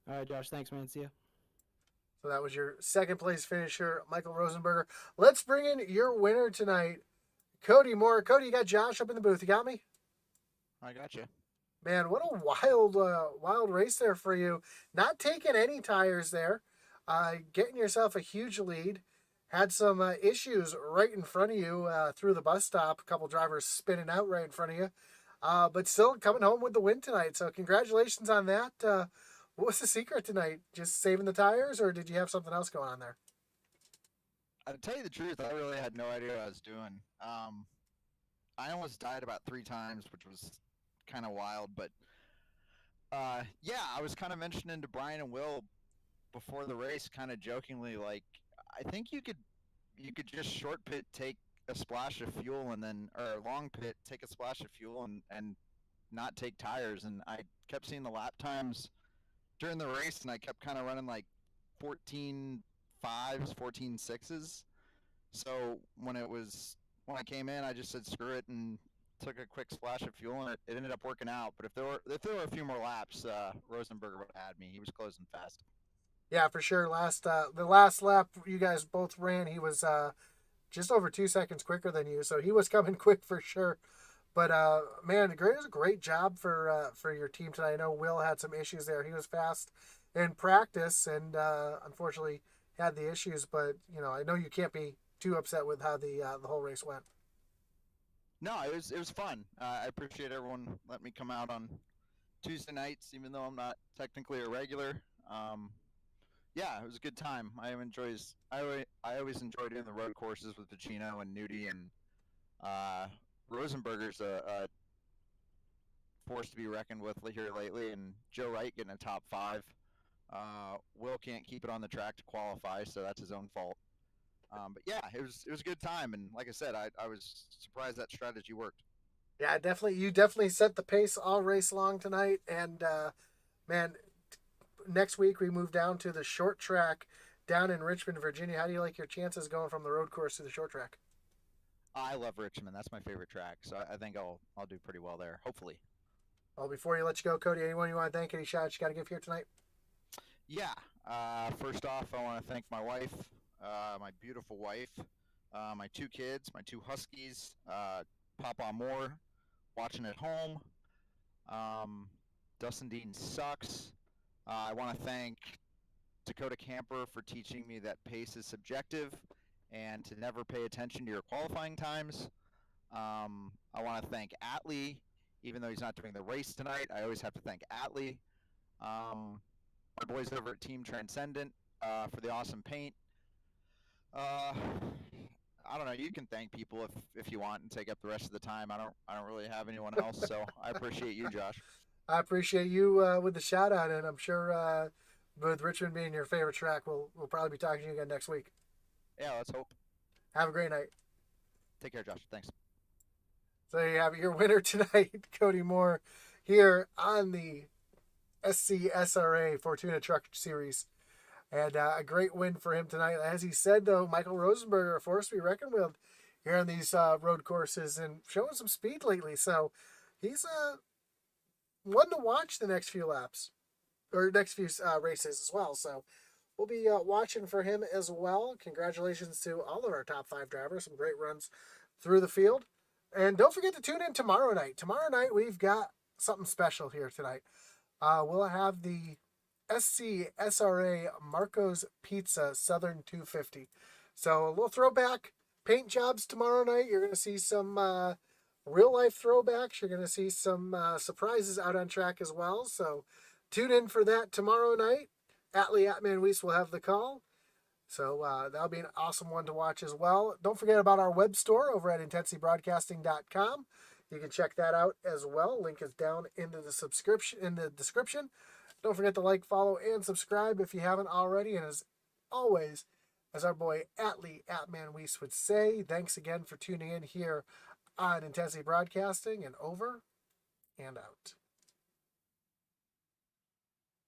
S3: All right, Josh. Thanks, man. See ya.
S1: So that was your second place finisher, Michael Rosenberger. Let's bring in your winner tonight, Cody Moore. Cody, you got Josh up in the booth. You got me?
S4: I got you.
S1: Man, what a wild race there for you. Not taking any tires there, getting yourself a huge lead. Had some issues right in front of you through the bus stop. A couple drivers spinning out right in front of you. But still coming home with the win tonight. So congratulations on that. What was the secret tonight? Just saving the tires, or did you have something else going on there?
S4: To tell you the truth, I really had no idea what I was doing. I almost died about 3 times, which was kind of wild. But yeah, I was kind of mentioning to Brian and Will before the race, kind of jokingly, like, I think you could just short pit, take a splash of fuel, and then, or long pit, take a splash of fuel and not take tires. And I kept seeing the lap times during the race, and I kept kind of running like 14.5s, 14.6s. So when I came in, I just said screw it and took a quick splash of fuel, and it ended up working out. But if there were a few more laps, Rosenberger would have had me. He was closing fast.
S1: Yeah, for sure. The last lap you guys both ran, he was just over 2 seconds quicker than you, so he was coming quick for sure. But man, it was a great job for your team tonight. I know Will had some issues there. He was fast in practice, and unfortunately had the issues. But I know you can't be too upset with how the whole race went.
S4: No, it was fun. I appreciate everyone letting me come out on Tuesday nights, even though I'm not technically a regular. Yeah, it was a good time. I always enjoy doing the road courses with Pacino and Nudie, and Rosenberger's a force to be reckoned with here lately, and Joe Wright getting a top 5. Will can't keep it on the track to qualify, so that's his own fault. But yeah, it was a good time, and like I said, I was surprised that strategy worked.
S1: Yeah, you definitely set the pace all race long tonight, and man, next week we move down to the short track down in Richmond, Virginia. How do you like your chances going from the road course to the short track?
S4: I love Richmond. That's my favorite track, so I think I'll do pretty well there, hopefully.
S1: Well, before you let you go, Cody, anyone you want to thank? Any shots you got to give here tonight?
S4: Yeah. First off, I want to thank my wife, my beautiful wife, my 2 kids, my 2 huskies, Papa Moore, watching at home. Dustin Dean sucks. I want to thank Dakota Camper for teaching me that pace is subjective and to never pay attention to your qualifying times. I want to thank Atlee, even though he's not doing the race tonight. I always have to thank Atlee. My boys over at Team Transcendent for the awesome paint. I don't know. You can thank people if you want and take up the rest of the time. I don't really have anyone else, so I appreciate you, Josh.
S1: I appreciate you with the shout out, and I'm sure with Richmond being your favorite track, we'll probably be talking to you again next week.
S4: Yeah, let's hope.
S1: Have a great night.
S4: Take care, Josh. Thanks.
S1: So there you have it, your winner tonight, Cody Moore, here on the SCSRA Fortuna Truck Series. And a great win for him tonight. As he said, though, Michael Rosenberger, a force to be reckoned with here on these road courses and showing some speed lately. So he's one to watch the next few laps, or next few races as well. So we'll be watching for him as well. Congratulations to all of our top 5 drivers. Some great runs through the field. And don't forget to tune in tomorrow night. Tomorrow night, we've got something special here tonight. We'll have the SCSRA Marco's Pizza Southern 250. So a little throwback paint jobs tomorrow night. You're going to see some real life throwbacks. You're going to see some surprises out on track as well. So tune in for that tomorrow night. Atlee Weiss will have the call. So that'll be an awesome one to watch as well. Don't forget about our web store over at intensitybroadcasting.com. You can check that out as well. Link is down in the description. Don't forget to like, follow, and subscribe if you haven't already. And as always, as our boy Atlee Weiss would say, thanks again for tuning in here on Intensity Broadcasting, and over and out.